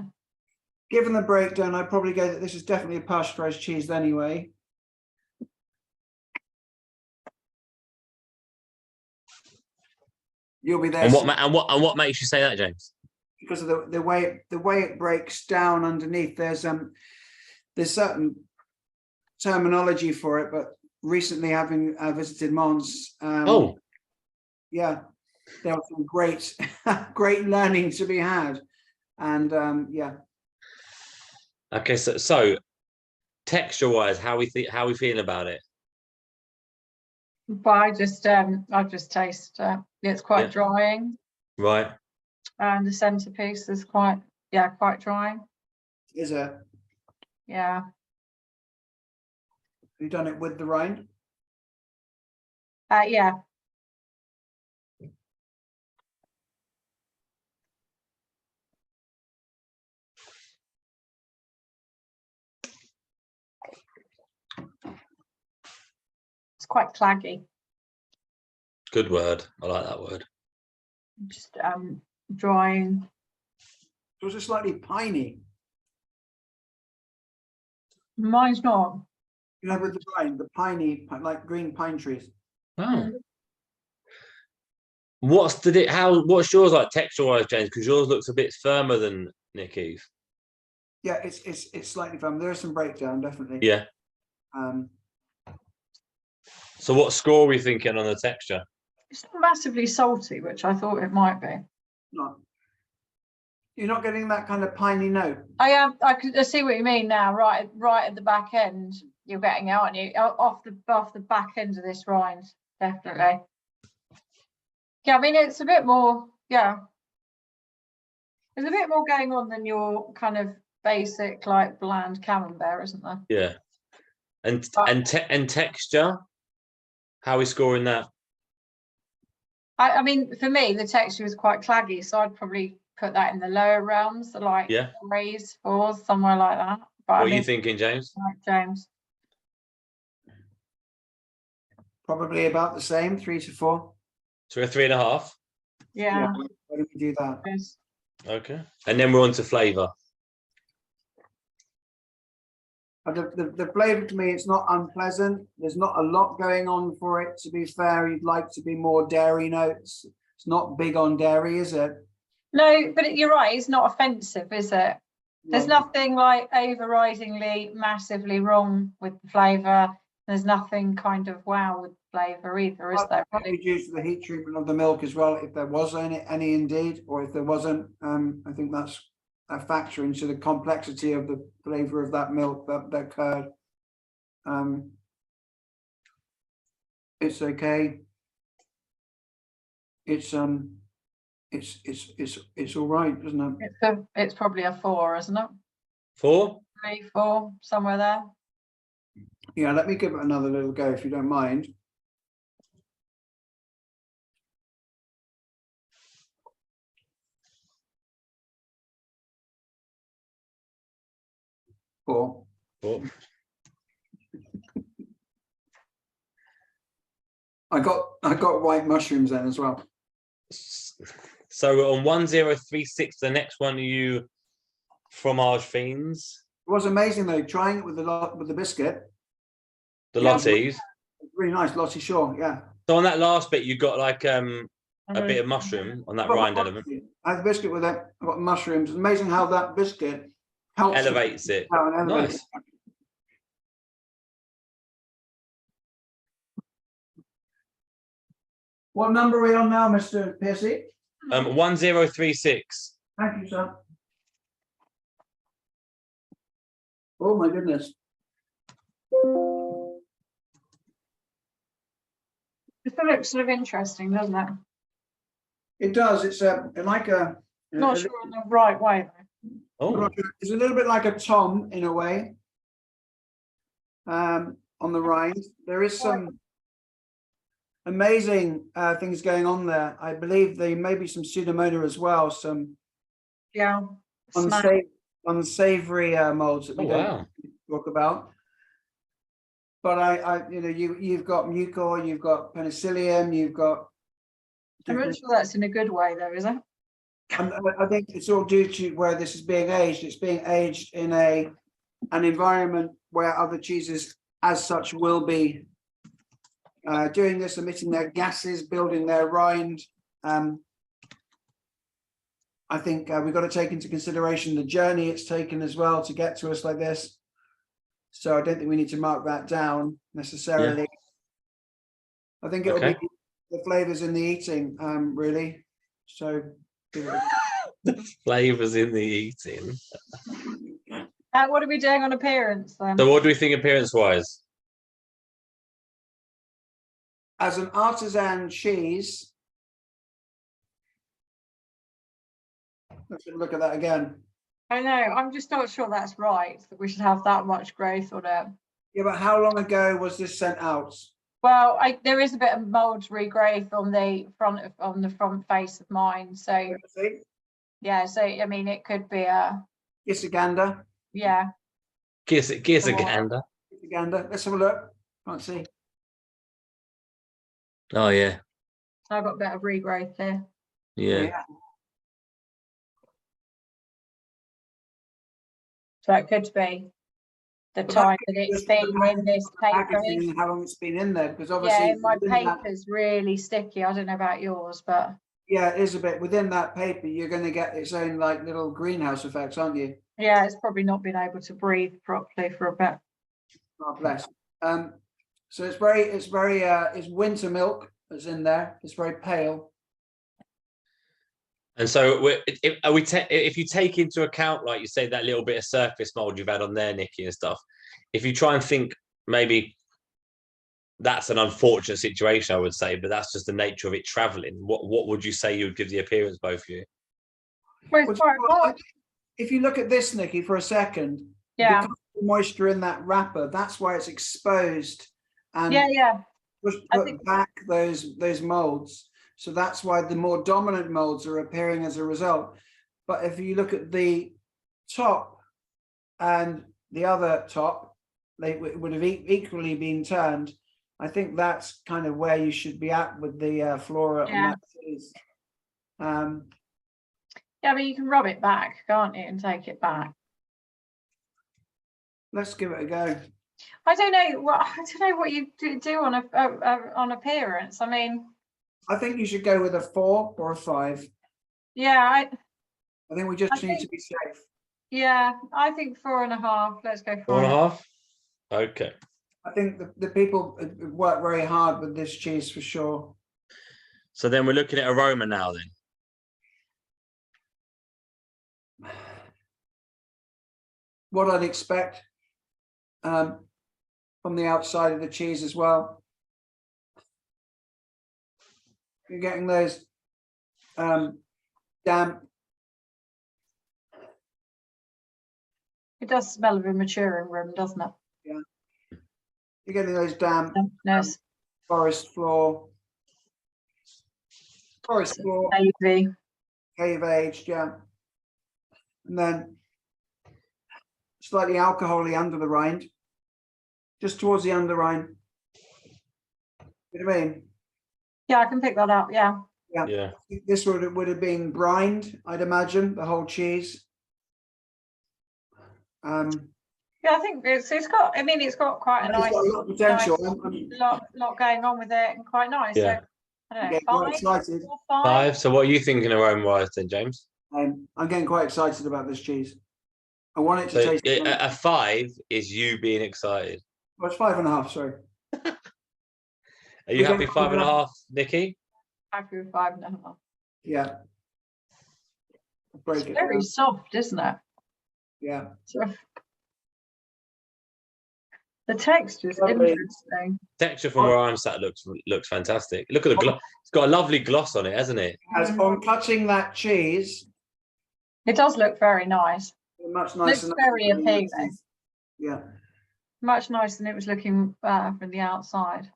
Given the breakdown, I'd probably go that this is definitely a pasteurized cheese anyway. You'll be there. And what makes you say that, James? Because of the way it breaks down underneath. There's certain terminology for it, but recently having visited Mons, yeah, there was some great learning to be had, and yeah. Okay, so texture-wise, how we feeling about it? But I just taste. It's quite drying. Right. And the centerpiece is quite drying. Is it? Yeah. Have you done it with the rind? Yeah. It's quite claggy. Good word. I like that word. Just drying. It was slightly piney. Mine's not. You know, with the rind, the piney, like green pine trees. Oh. What's yours like texture-wise, James? Because yours looks a bit firmer than Nikki's. Yeah, it's slightly firm. There is some breakdown, definitely. Yeah. So what score are we thinking on the texture? It's not massively salty, which I thought it might be. Not. You're not getting that kind of piney note. I am. I see what you mean now. Right at the back end, you're getting it, aren't you? Off the back end of this rind, definitely. Yeah, I mean it's a bit more. Yeah, there's a bit more going on than your kind of basic like bland camembert, isn't there? Yeah, and texture. How are we scoring that? I mean, for me, the texture is quite claggy, so I'd probably put that in the lower realms, so like 3s, 4s, somewhere like that. But What are you thinking, James? Like James. Probably about the same, 3 to 4. So we're 3.5. Yeah. Why don't we do that? Yes. Okay, and then we're on to flavour. The flavour to me, it's not unpleasant. There's not a lot going on for it, to be fair. You'd like to be more dairy notes. It's not big on dairy, is it? No, but you're right. It's not offensive, is it? There's nothing like overridingly massively wrong with the flavour. There's nothing kind of wow with flavour either, is there? Probably due to the heat treatment of the milk as well, if there was any indeed, or if there wasn't. I think that's a factor into the complexity of the flavour of that milk, that curd. It's okay. It's all right, isn't it? It's probably a 4, isn't it? 4? 3, 4, somewhere there. Yeah, let me give it another little go if you don't mind. Four. I got white mushrooms then as well. So we're on 1036. The next one, you fromage fiends. It was amazing though, trying it with the biscuit. The lotties. Really nice, Lottie Shaw, yeah. So on that last bit, you got like a bit of mushroom on that rind element. I had the biscuit with it. I got mushrooms. It's amazing how that biscuit helps Elevates it. Nice. What number are we on now, Mr. Piercy? 1036. Thank you, sir. Oh my goodness. It looks sort of interesting, doesn't it? It does. It's like a. Not sure in the right way though. Oh, it's a little bit like a tom in a way. On the rind, there is some amazing things going on there. I believe there may be some pseudomonas as well. Some unsavory molds that we don't talk about. But you've got mucor, you've got penicillium, you've got. I'm not sure that's in a good way though, is it? I think it's all due to where this is being aged. It's being aged in an environment where other cheeses, as such, will be doing this, emitting their gases, building their rind. I think we've got to take into consideration the journey it's taken as well to get to us like this. So I don't think we need to mark that down necessarily. Yeah. I think it'll be the flavors in the eating, really. So the flavors in the eating. What are we doing on appearance then? So what do we think appearance-wise? As an artisan cheese, let's look at that again. I know, I'm just not sure that's right, that we should have that much growth on it. Yeah, but how long ago was this sent out? Well, there is a bit of mold regrowth on the front face of mine. So yeah, so I mean it could be a Gisagander. Yeah. Gisagander. Gisagander. Let's have a look. Can't see. Oh yeah. So I've got a bit of regrowth here. Yeah. So it could be the time that it's been in this paper. How long it's been in there? Because obviously, yeah, my paper's really sticky. I don't know about yours, but yeah, it is a bit. Within that paper, you're going to get its own like little greenhouse effects, aren't you? Yeah, it's probably not been able to breathe properly for a bit. God bless. So it's winter milk that's in there. It's very pale. And so, if you take into account, like you say, that little bit of surface mold you've had on there, Nikki, and stuff, if you try and think maybe that's an unfortunate situation, I would say, but that's just the nature of it traveling. What would you say you would give the appearance, both of you? If you look at this, Nikki, for a second, Yeah. because of the moisture in that wrapper, that's why it's exposed and Yeah. put back those molds. So that's why the more dominant molds are appearing as a result. But if you look at the top and the other top, they would have equally been turned. I think that's kind of where you should be at with the flora on that cheese. Yeah, but you can rub it back, can't you, and take it back. Let's give it a go. I don't know what you do on appearance. I mean, I think you should go with a 4 or a 5. Yeah, I think we just need to be safe. Yeah, I think 4.5. Let's go 4.5. Okay. I think the people work very hard with this cheese for sure. So then we're looking at aroma now then. What I'd expect from the outside of the cheese as well. You're getting those damp. It does smell of a maturing room, doesn't it? Yeah. You're getting those damp Dampness. Forest floor. Maybe. Cave aged, yeah. And then slightly alcohol-y under the rind. Just towards the under rind. You know what I mean? Yeah, I can pick that up, yeah. Yeah. This would have been brined, I'd imagine, the whole cheese. Yeah, I think it's got. I mean, it's got quite a nice, got a lot of potential. lot going on with it, and quite nice. Yeah. So, I don't know, 5, 4, 5. 5. So what are you thinking aroma-wise then, James? I'm getting quite excited about this cheese. I want it to So taste. a 5 is you being excited. Well, it's 5.5. Sorry. Are you happy 5.5, Nikki? Happy with 5.5. Yeah. It's very soft, isn't it? Yeah. Sort of. The texture is interesting. Texture from where I'm sat looks fantastic. Look at the gloss. It's got a lovely gloss on it, hasn't it? As on touching that cheese, it does look very nice. Much nicer. Looks very appealing. Yeah. Much nicer than it was looking from the outside.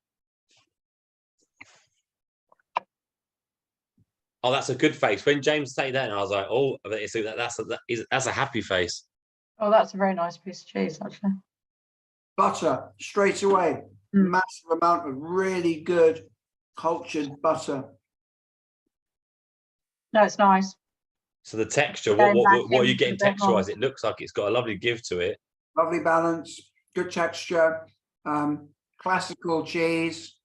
Oh, that's a good face. When James said that, and I was like, oh, that's a happy face. Oh, that's a very nice piece of cheese, actually. Butter straight away. Massive amount of really good cultured butter. No, it's nice. So the texture, what are you getting texture-wise? It looks like it's got a lovely give to it. Lovely balance, good texture, classical cheese.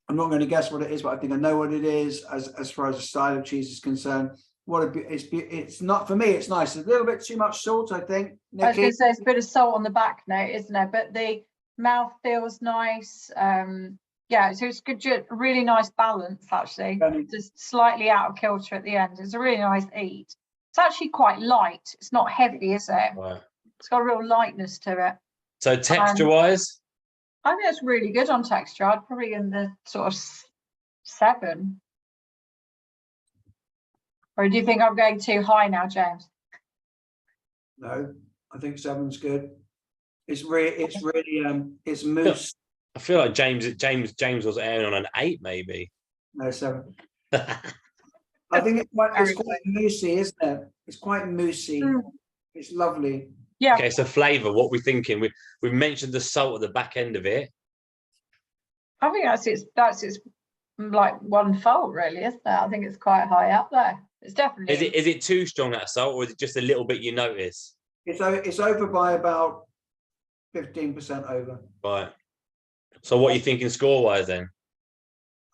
I'm not going to guess what it is, but I think I know what it is as far as the style of cheese is concerned. It's not, for me, it's nice. A little bit too much salt, I think. Nikki? I was going to say it's a bit of salt on the back note, isn't it? But the mouth feels nice. Yeah, so it's good, really nice balance, actually. Just slightly out of kilter at the end. It's a really nice eat. It's actually quite light. It's not heavy, is it? Right. It's got a real lightness to it. So texture-wise? I think it's really good on texture. I'd probably in the sort of 7. Or do you think I'm going too high now, James? No, I think 7's good. It's mousse. I feel like James was airing on an 8, maybe. No, 7. I think it's quite moussey, isn't it? It's quite moussey. It's lovely. Yeah. Okay, so flavour, what we're thinking. We've mentioned the salt at the back end of it. I think that's its like one fault, really, isn't it? I think it's quite high up there. It's definitely. Is it too strong, that salt, or is it just a little bit you notice? It's over by about 15% over. Right. So what are you thinking score-wise then?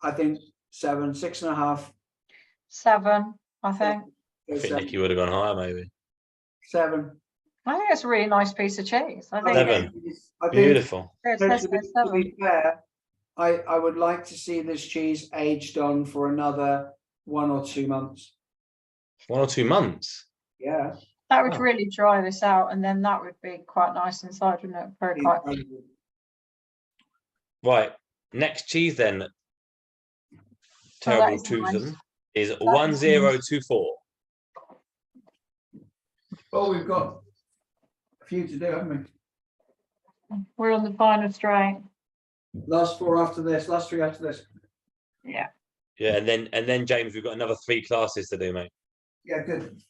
I think 7, 6.5. 7, I think. I think Nikki would have gone higher, maybe. 7. I think it's a really nice piece of cheese. I think 7. Beautiful. To be fair, I would like to see this cheese aged on for another 1 or 2 months. 1 or 2 months. Yeah. That would Wow. really dry this out, and then that would be quite nice inside, wouldn't it? Very quite. Right. Next cheese then. Terrible twosome is 1024. Oh, we've got a few to do, haven't we? We're on the final straight. Last 4 after this, last 3 after this. Yeah. Yeah, and then James, we've got another 3 classes to do, mate. Yeah, good.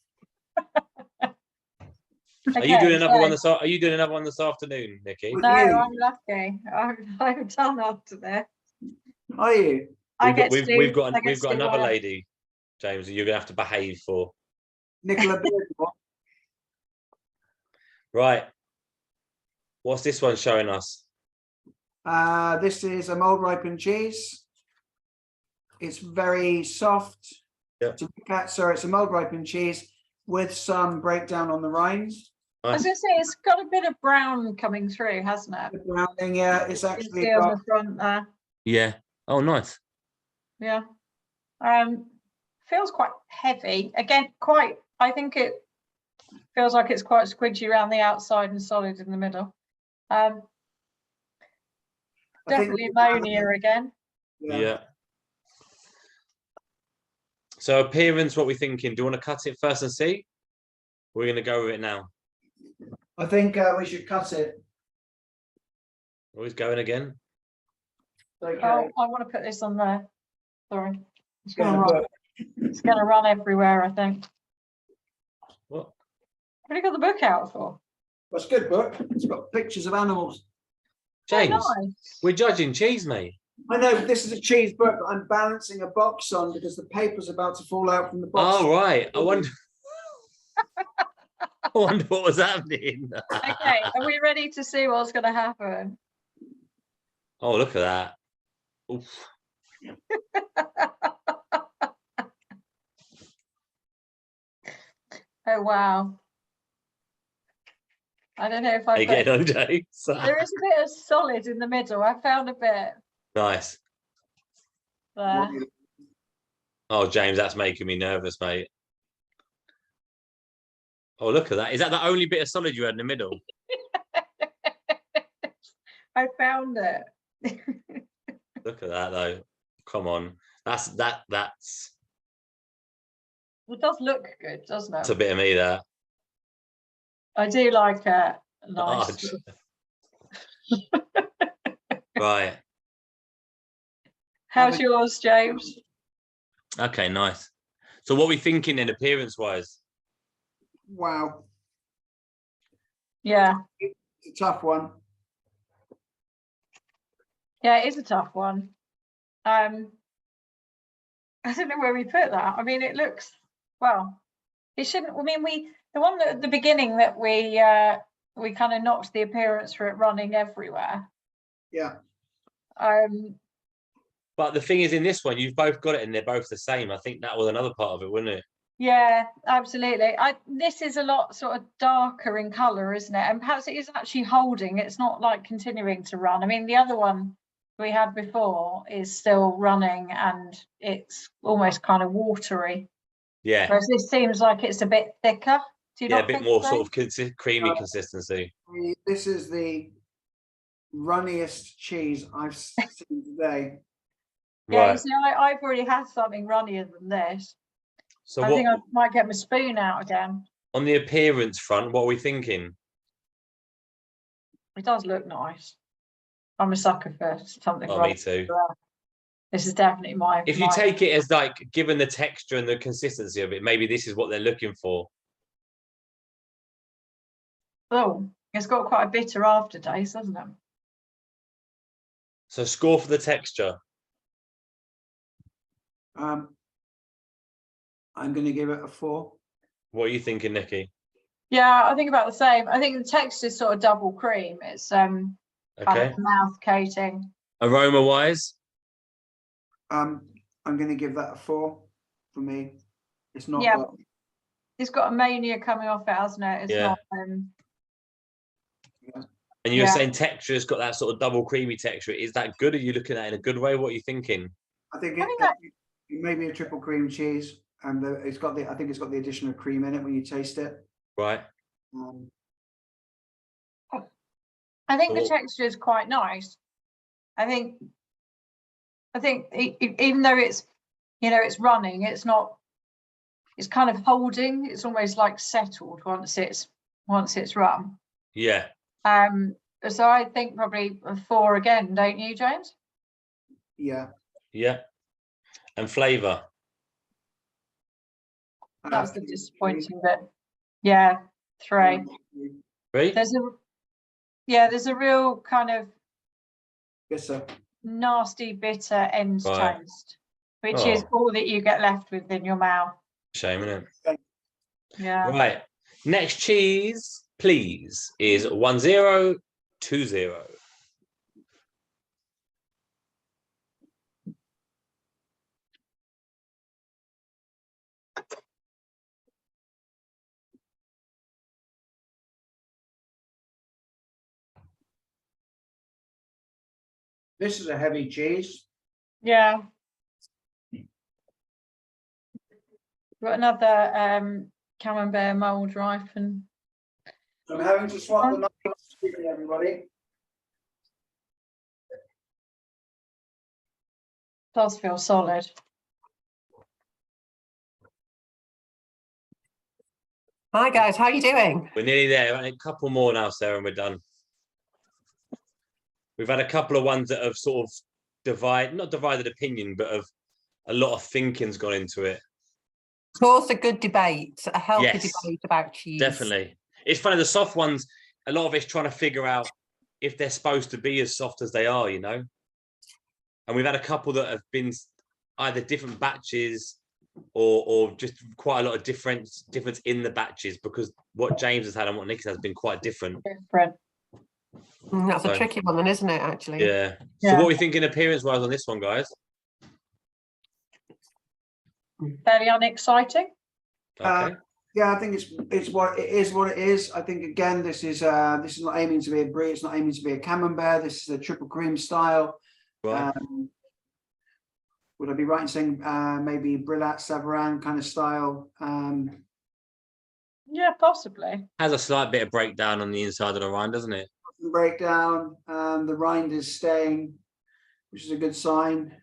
Are you doing another one this? Are you doing another one this afternoon, Nikki? No, I'm lucky. I'm done after this. Are you? We've got another lady, James, that you're gonna have to behave for. Nicola Beardmore. Right. What's this one showing us? This is a mold ripened cheese. It's very soft Yeah. to look at. So it's a mold ripened cheese with some breakdown on the rinds. I was going to say, it's got a bit of brown coming through, hasn't it? The browning, yeah, it's actually on got, the front there. Yeah. Oh, nice. Yeah. Feels quite heavy. Again, I think it feels like it's quite squidgy around the outside and solid in the middle. Definitely ammonia again. Yeah. So appearance, what we thinking? Do you want to cut it first and see? We're going to go with it now. I think we should cut it. Always going again. Okay. Oh, I want to put this on there. Sorry. It's going to run. It's going to run everywhere, I think. What? What have you got the book out for? That's a good book. It's got pictures of animals. James, Oh, nice. we're judging cheese, mate. I know, but this is a cheese book that I'm balancing a box on because the paper's about to fall out from the box. Oh, right. I wonder what was happening. Okay, are we ready to see what's going to happen? Oh, look at that. Oof. Oh, wow. I don't know if I Getting on, James. There is a bit of solid in the middle. I found a bit Nice. there. Oh, James, that's making me nervous, mate. Oh, look at that. Is that the only bit of solid you had in the middle? I found it. Look at that, though. Come on. That's It does look good, doesn't that's it? a bit of me, that. I do like it. Nice. Oh, right. How's yours, James? Okay, nice. So what are we thinking in appearance-wise? Wow. Yeah. It's a tough one. Yeah, it is a tough one. I don't know where we put that. I mean, it looks, well, it shouldn't, I mean, the one that at the beginning that we kind of knocked the appearance for it running everywhere. Yeah. But the thing is, in this one, you've both got it and they're both the same. I think that was another part of it, wasn't it? Yeah, absolutely. This is a lot sort of darker in colour, isn't it? And perhaps it is actually holding. It's not like continuing to run. I mean, the other one we had before is still running and it's almost kind of watery. Yeah. Whereas this seems like it's a bit thicker. Do you Yeah, not a bit think more so? sort of creamy consistency. This is the runniest cheese I've seen today. Yeah, Right. you see, I've already had something runnier than this. So I think I might get my spoon out again. on the appearance front, what are we thinking? It does look nice. I'm a sucker for something. Oh, runny. me too. This is definitely my. If you take it as like, given the texture and the consistency of it, maybe this is what they're looking for. Oh, it's got quite a bitter aftertaste, hasn't it? So score for the texture. I'm going to give it a 4. What are you thinking, Nikki? Yeah, I think about the same. I think the texture is sort of double cream. It's kind Okay. of mouth coating. Aroma wise? I'm going to give that a 4 for me. It's not. Yeah. It's got ammonia coming off it, hasn't it? It's Yeah. not. And you're saying texture has got that sort of double creamy texture. Is that good? Are you looking at it in a good way? What are you thinking? I think I think that- it may be a triple cream cheese. and it's got the, I think it's got the addition of cream in it when you taste it. Right. I think the texture is quite nice. I think even though it's, it's running, it's not, it's kind of holding, it's almost like settled once it's run. Yeah. So I think probably a 4 again, don't you, James? Yeah. Yeah. And flavour? That's the disappointing bit. Yeah, 3. 3? There's a real kind of nasty, bitter end taste, which is all that you get left with in your mouth. Shame, isn't it? Yeah. Right. Next cheese, please, is 1020. This is a heavy cheese. Yeah. Got another camembert mold ripen. I'm having to swap the knives, everybody. Does feel solid. Hi guys, how are you doing? We're nearly there. A couple more now, Sarah, and we're done. We've had a couple of ones that have sort of not divided opinion, but of a lot of thinking's gone into it. Of course, a good debate, a healthy debate about cheese. Definitely. It's funny, the soft ones, a lot of it's trying to figure out if they're supposed to be as soft as they are, And we've had a couple that have been either different batches or just quite a lot of difference in the batches, because what James has had and what Nick has been quite different. That's a tricky one then, isn't it, actually? Yeah. So what are we thinking appearance-wise on this one, guys? Fairly unexciting. Okay. Yeah, I think it's what it is. I think again, this is not aiming to be a brie. It's not aiming to be a camembert. This is a triple cream style. Right. Would I be right in saying maybe Brillat Savarin kind of style? Yeah, possibly. Has a slight bit of breakdown on the inside of the rind, doesn't it? Breakdown. The rind is staying, which is a good sign.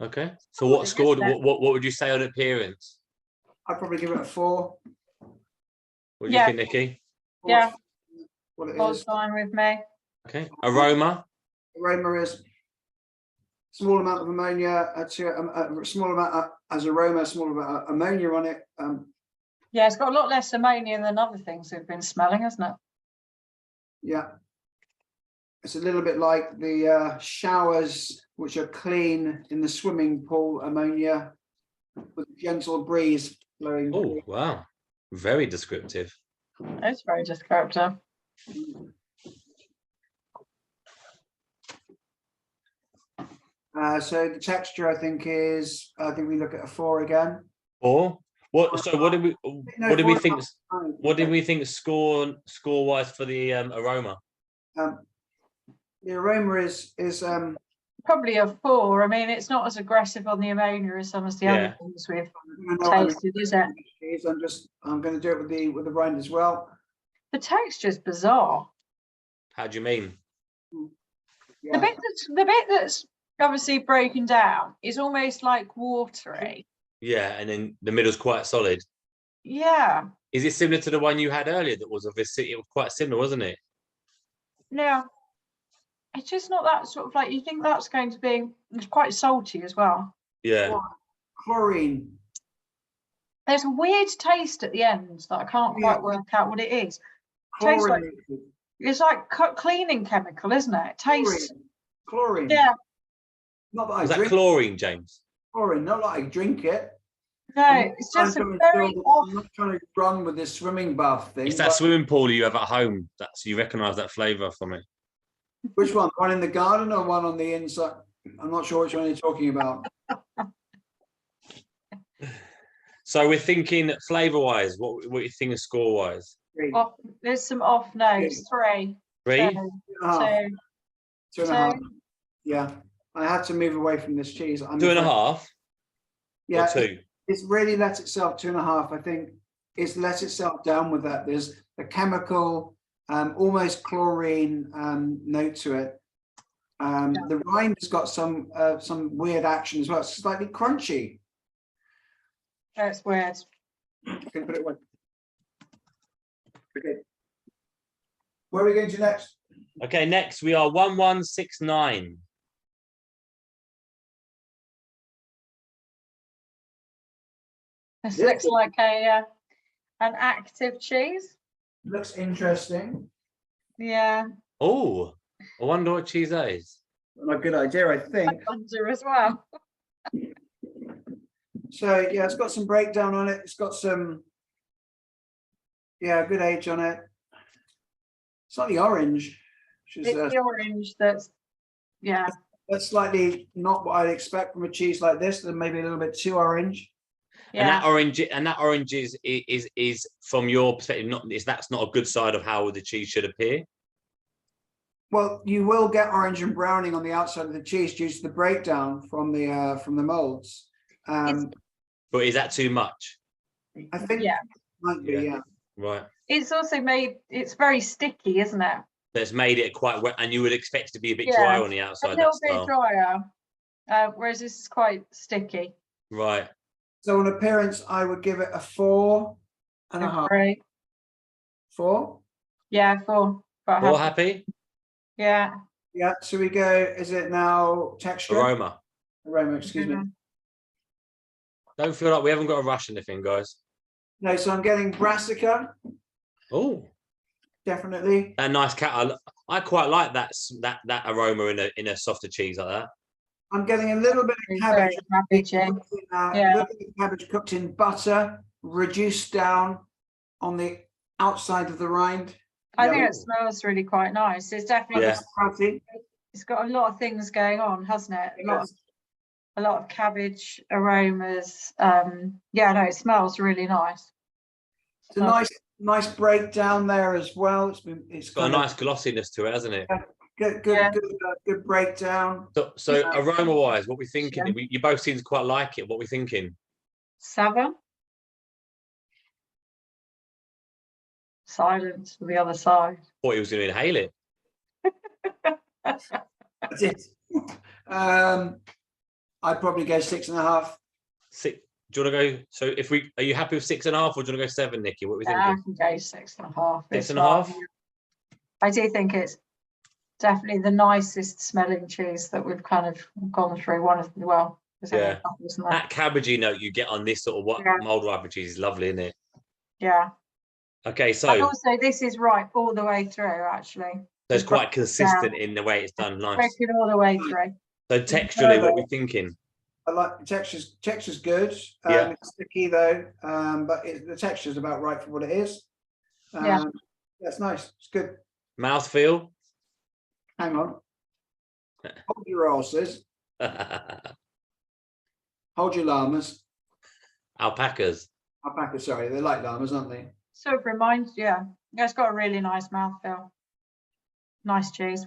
Okay. So what scored? What would you say on appearance? I'd probably give it a 4. What do you think, Nikki? Yeah. What it is. Fine with me. Okay. Aroma? Aroma is small amount of ammonia, a small amount as aroma, small amount of ammonia on it. Yeah, it's got a lot less ammonia than other things we've been smelling, hasn't it? Yeah. It's a little bit like the showers, which are clean in the swimming pool ammonia, with a gentle breeze blowing. Oh, wow. Very descriptive. It's very descriptive. So the texture, I think we look at a 4 again. 4? What? So what did we think? What did we think score wise for the aroma? The aroma is probably a 4. I mean, it's not as aggressive on the ammonia as some of the other things we've tasted, is it? I'm going to do it with the rind as well. The texture's bizarre. How do you mean? Yeah. The bit that's obviously broken down is almost like watery. Yeah, and then the middle's quite solid. Yeah. Is it similar to the one you had earlier that was it was quite similar, wasn't it? No. It's just not that sort of like, you think that's going to be, it's quite salty as well. Yeah. Chlorine. There's a weird taste at the end that I can't quite work out what it is. Tastes like, it's like cleaning chemical, isn't it? It tastes. Chlorine. Yeah. Not that I Was drink that chlorine, James? Chlorine, not that I drink it. No, it's just a very off. I'm not trying to run with this swimming bath thing. It's that swimming pool you have at home. You recognise that flavour from it. Which one? One in the garden or one on the inside? I'm not sure which one you're talking about. So we're thinking flavour-wise. What do you think of score-wise? There's some off notes. 3. 3? 2.5. Yeah, I had to move away from this cheese. 2.5. Yeah, or 2. It's really let itself 2.5. I think it's let itself down with that. There's a chemical, almost chlorine note to it. The rind has got some weird action as well. It's slightly crunchy. That's weird. Okay, put it away. Okay. Where are we going to next? Okay, next we are 1169. This looks like an active cheese. Looks interesting. Yeah. Oh, I wonder what cheese that is. Not a good idea, I think. I wonder as well. So yeah, it's got some breakdown on it. It's got some, good age on it. Slightly orange, which is It's the orange that's, yeah. that's slightly not what I'd expect from a cheese like this. Then maybe a little bit too orange. Yeah. And that orange is from your perspective, that's not a good side of how the cheese should appear. Well, you will get orange and browning on the outside of the cheese due to the breakdown from the molds. But is that too much? I think Yeah. might be, yeah. Right. It's also made, it's very sticky, isn't it? That's made it quite wet, and you would expect it to be a bit Yeah, dry on the A outside. little That bit style. drier, whereas this is quite sticky. Right. So on appearance, I would give it a 4.5. Great. 4? Yeah, 4. Quite All happy. happy? Yeah. Yeah. So we go. Is it now texture? Aroma. Aroma. Excuse me. Don't feel like we haven't got to rush anything, guys. No. So I'm getting brassica. Oh, Definitely. that nice cat. I quite like that aroma in a softer cheese like that. I'm getting a little bit of cabbage. Yeah. A little bit of cabbage cooked in butter, reduced down on the outside of the rind. I think it smells really quite nice. It's definitely, it's got a lot of things going on, hasn't it? A lot of cabbage aromas. Yeah, no, it smells really nice. It's a nice breakdown there as well. It's got a nice glossiness to it, hasn't it? Good breakdown. So aroma wise, what we thinking? You both seem to quite like it. What we thinking? 7. Silence for the other side. Thought he was going to inhale it. I did. I'd probably go 6.5. 6. Do you want to go? So are you happy with 6.5, or do you want to go 7, Nikki? What are we thinking? I can go 6.5. 6.5. I do think it's definitely the nicest smelling cheese that we've kind of gone through. Yeah. That cabbagey note you get on this sort of mold riper cheese is lovely, isn't it? Yeah. Okay, so and also this is ripe all the way through, actually. So it's quite consistent in the way it's done. Nice. All the way through. So texturally, what are we thinking? I like the textures. Texture's good. Yeah. It's sticky though, but the texture's about right for what it is. Yeah. That's nice. It's good. Mouthfeel. Hang on. Hold your horses. Hold your llamas. Alpacas. Alpacas, sorry. They're like llamas, aren't they? So it reminds, yeah, it's got a really nice mouthfeel. Nice cheese.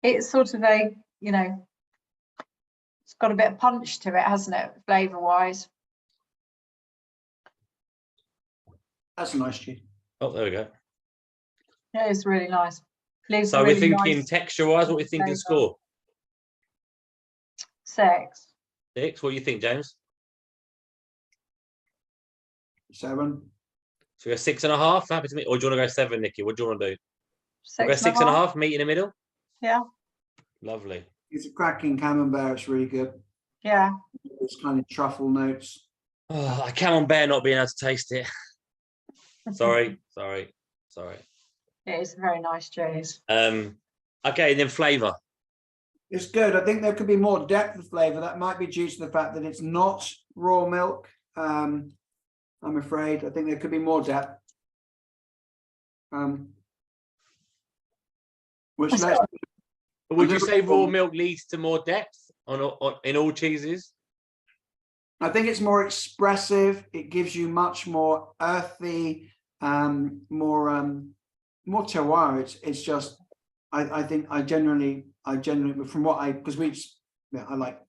It's sort of a, it's got a bit of punch to it, hasn't it, flavour wise? That's a nice cheese. Oh, there we go. Yeah, it's really nice. So we're thinking texture wise, what we're thinking score? 6. 6. What do you think, James? 7. So we go 6.5. Happy to meet, or do you want to go 7, Nikki? What do you want to do? 6. We'll go 6.5. Meet in the middle. Yeah. Lovely. It's a cracking camembert. It's really good. Yeah. It's kind of truffle notes. Oh, I camembert not being able to taste it. Sorry. It is a very nice cheese. Okay, then flavour. It's good. I think there could be more depth of flavour. That might be due to the fact that it's not raw milk. I'm afraid. I think there could be more depth. Would you say raw milk leads to more depth in all cheeses? I think it's more expressive. It gives you much more earthy, more terroir. It's just, I think I generally from what I like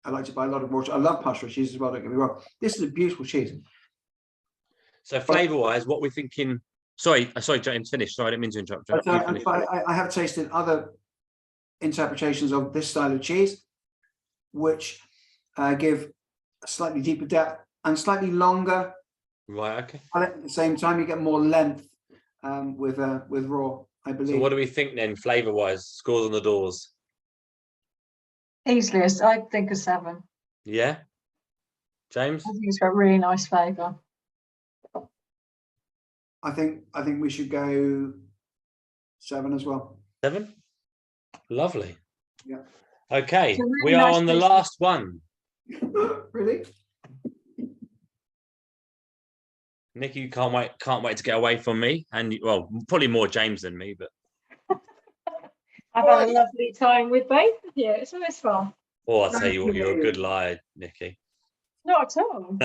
I like to buy a lot of raw. I love pasture cheese as well. Don't get me wrong. This is a beautiful cheese. So flavour-wise, what we're thinking. Sorry, James, finish. Sorry, I didn't mean to interrupt. I have tasted other interpretations of this style of cheese, which give a slightly deeper depth and slightly longer. Right. Okay. And at the same time, you get more length with raw, I believe. So what do we think then, flavour-wise? Scores on the doors. Easily, I think a 7. Yeah. James? I think it's got really nice flavour. I think we should go 7 as well. 7? Lovely. Yeah. Okay, Really we are nice on the piece. last one. Really? Nikki, you can't wait to get away from me, and well, probably more James than me, but I've had a lovely time with both of you. It's always fun. I'll tell you what, you're a good liar, Nikki. Not at all.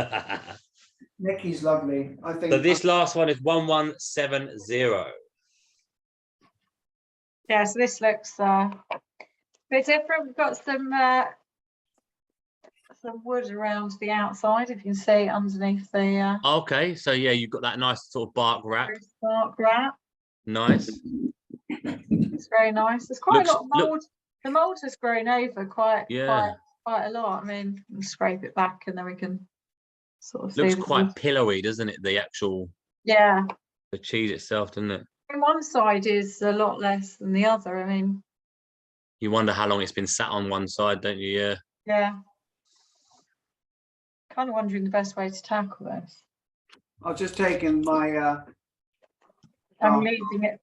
Nikki's lovely. I think. So this last one is 1170. Yeah, so this looks a bit different. We've got some wood around the outside, if you can see underneath the Okay, so yeah, you've got that nice sort of bark wrap. bark wrap. Nice. It's very nice. There's quite a lot of mold. The mold has grown over quite a lot. I mean, we'll scrape it back and then we can sort of Looks see quite pillowy, doesn't it? The actual the cheese itself, doesn't it? And one side is a lot less than the other. I mean, You wonder how long it's been sat on one side, don't you? Yeah. yeah. Kind of wondering the best way to tackle this. I've just taken my. I'm leaving it.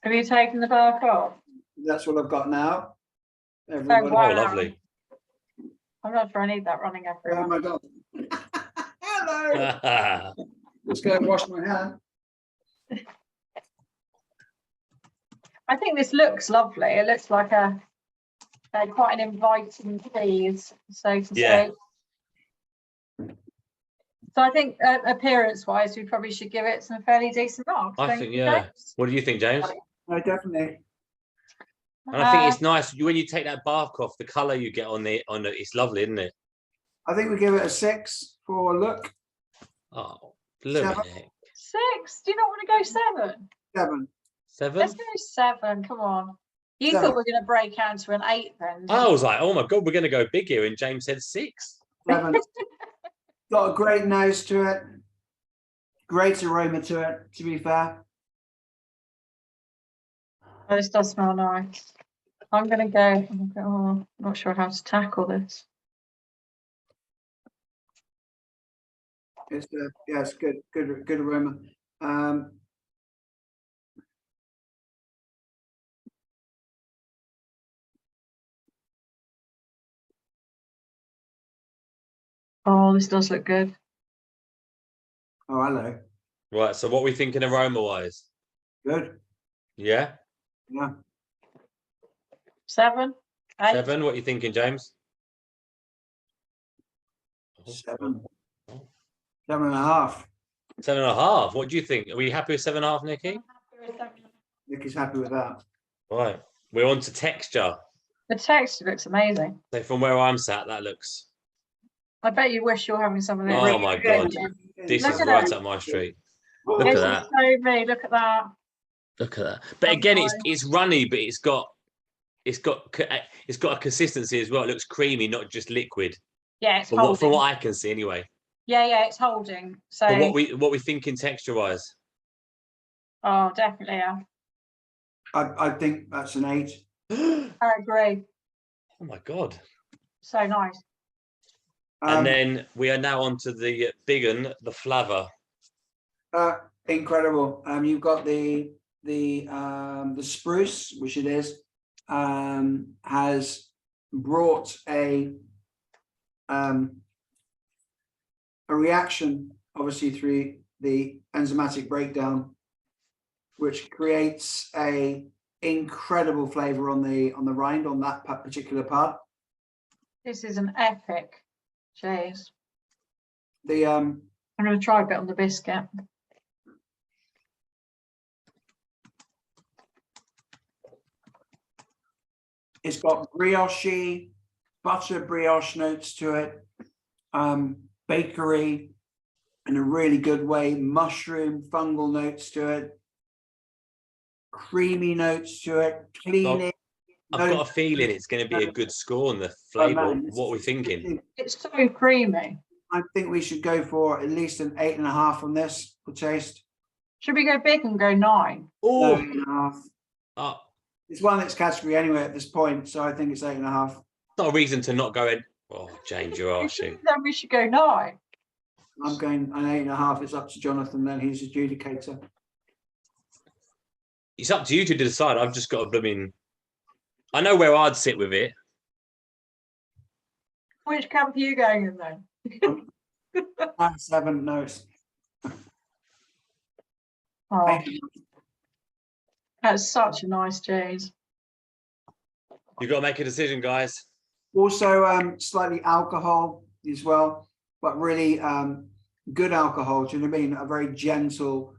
Have you taken the bark off? That's what I've got now. Wow. Oh, lovely. I'm not sure I need that running everywhere. Oh my god. Hello. Just go and wash my hand. I think this looks lovely. It looks like quite an inviting cheese, so to speak. So I think appearance-wise, we probably should give it some fairly decent marks. I think, yeah. What do you think, James? No, definitely. And I think it's nice when you take that bark off. The colour you get on it's lovely, isn't it? I think we give it a 6 for a look. Oh, blooming heck. 6? Do you not want to go 7? 7. 7? Let's go 7. Come on. You 7. thought we were going to break out to an 8 then? I was like, oh my god, we're going to go big here, and James said 6. 7. Got a great nose to it. Great aroma to it, to be fair. Oh, this does smell nice. I'm going to go. Oh, not sure how to tackle this. It's it's good aroma. Oh, this does look good. Oh, hello. Right, so what are we thinking aroma-wise? Good. Yeah? Yeah. 7? 8? 7, what are you thinking, James? 7. 7.5. 7.5. What do you think? Are we happy with 7.5, Nikki? Nicky's happy with that. Right. We're on to texture. The texture looks amazing. So from where I'm sat, that looks... I bet you wish you're having some of it. Oh really my good. god. This Look is at right that. up my street. Look This at that. is so me. Look at that. Look at that. But again, it's runny, but it's got a consistency as well. It looks creamy, not just liquid. Yeah, it's holding. From what I can see, anyway. Yeah, it's holding. So But what we thinking texture wise? Oh, definitely, yeah. I think that's an 8. I agree. Oh my god. So nice. And then we are now on to the big one, the flavour. Incredible. You've got the spruce, which it is, has brought a reaction, obviously through the enzymatic breakdown, which creates a incredible flavour on the rind on that particular part. This is an epic cheese. I'm going to try a bit on the biscuit. It's got brioche butter brioche notes to it, bakery in a really good way, mushroom, fungal notes to it, creamy notes to it, cleaning. I've got a feeling it's going to be a good score on the flavour. What are we thinking? It's so creamy. I think we should go for at least an 8.5 on this for taste. Should we go big and go 9? Oh, 8.5. It's one that's category anyway at this point, so I think it's 8.5. not a reason to not go in. Oh, James, you're arshing. Then we should go 9. I'm going an 8.5. It's up to Jonathan. Then he's adjudicator. It's up to you to decide. I've just got a blooming. I know where I'd sit with it. Which camp are you going in then? 7 notes. Oh, that's such a nice cheese. You've got to make a decision, guys. Also, slightly alcohol as well, but really good alcohol. Do you know what I mean? A very gentle,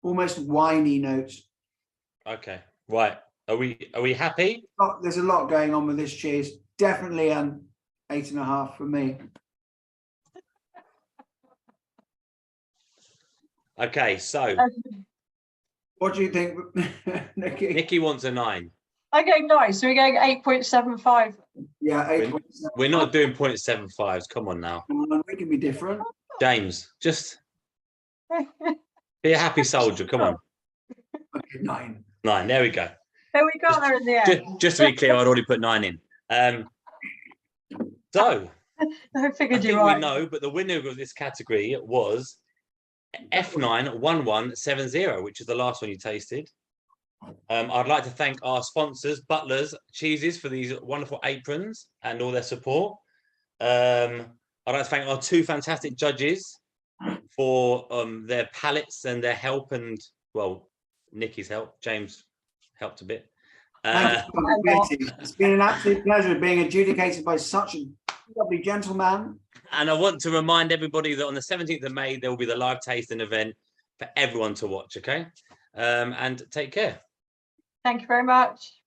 almost winey note. Okay, right. Are we happy? There's a lot going on with this cheese. Definitely an 8.5 for me. Okay, so What do you think, Nikki? Nikki wants a 9. I go 9, so we're going 8.75. Yeah, 8.7. We're not doing 0.75s. Come on now, We can be different. James. Just be a happy soldier. Come on. Okay, 9. 9. There we go. There we got there in the end. Just to be clear, I'd already put 9 in. So I I figured think you right. we know, but the winner of this category was F91170, which is the last one you tasted. I'd like to thank our sponsors, Butler's Cheeses, for these wonderful aprons and all their support. I'd like to thank our 2 fantastic judges for their palates and their help, and well, Nikki's help. James helped a bit. It's been an absolute pleasure being adjudicated by such a lovely gentleman. And I want to remind everybody that on the 17th of May, there will be the live tasting event for everyone to watch, okay? And take care. Thank you very much.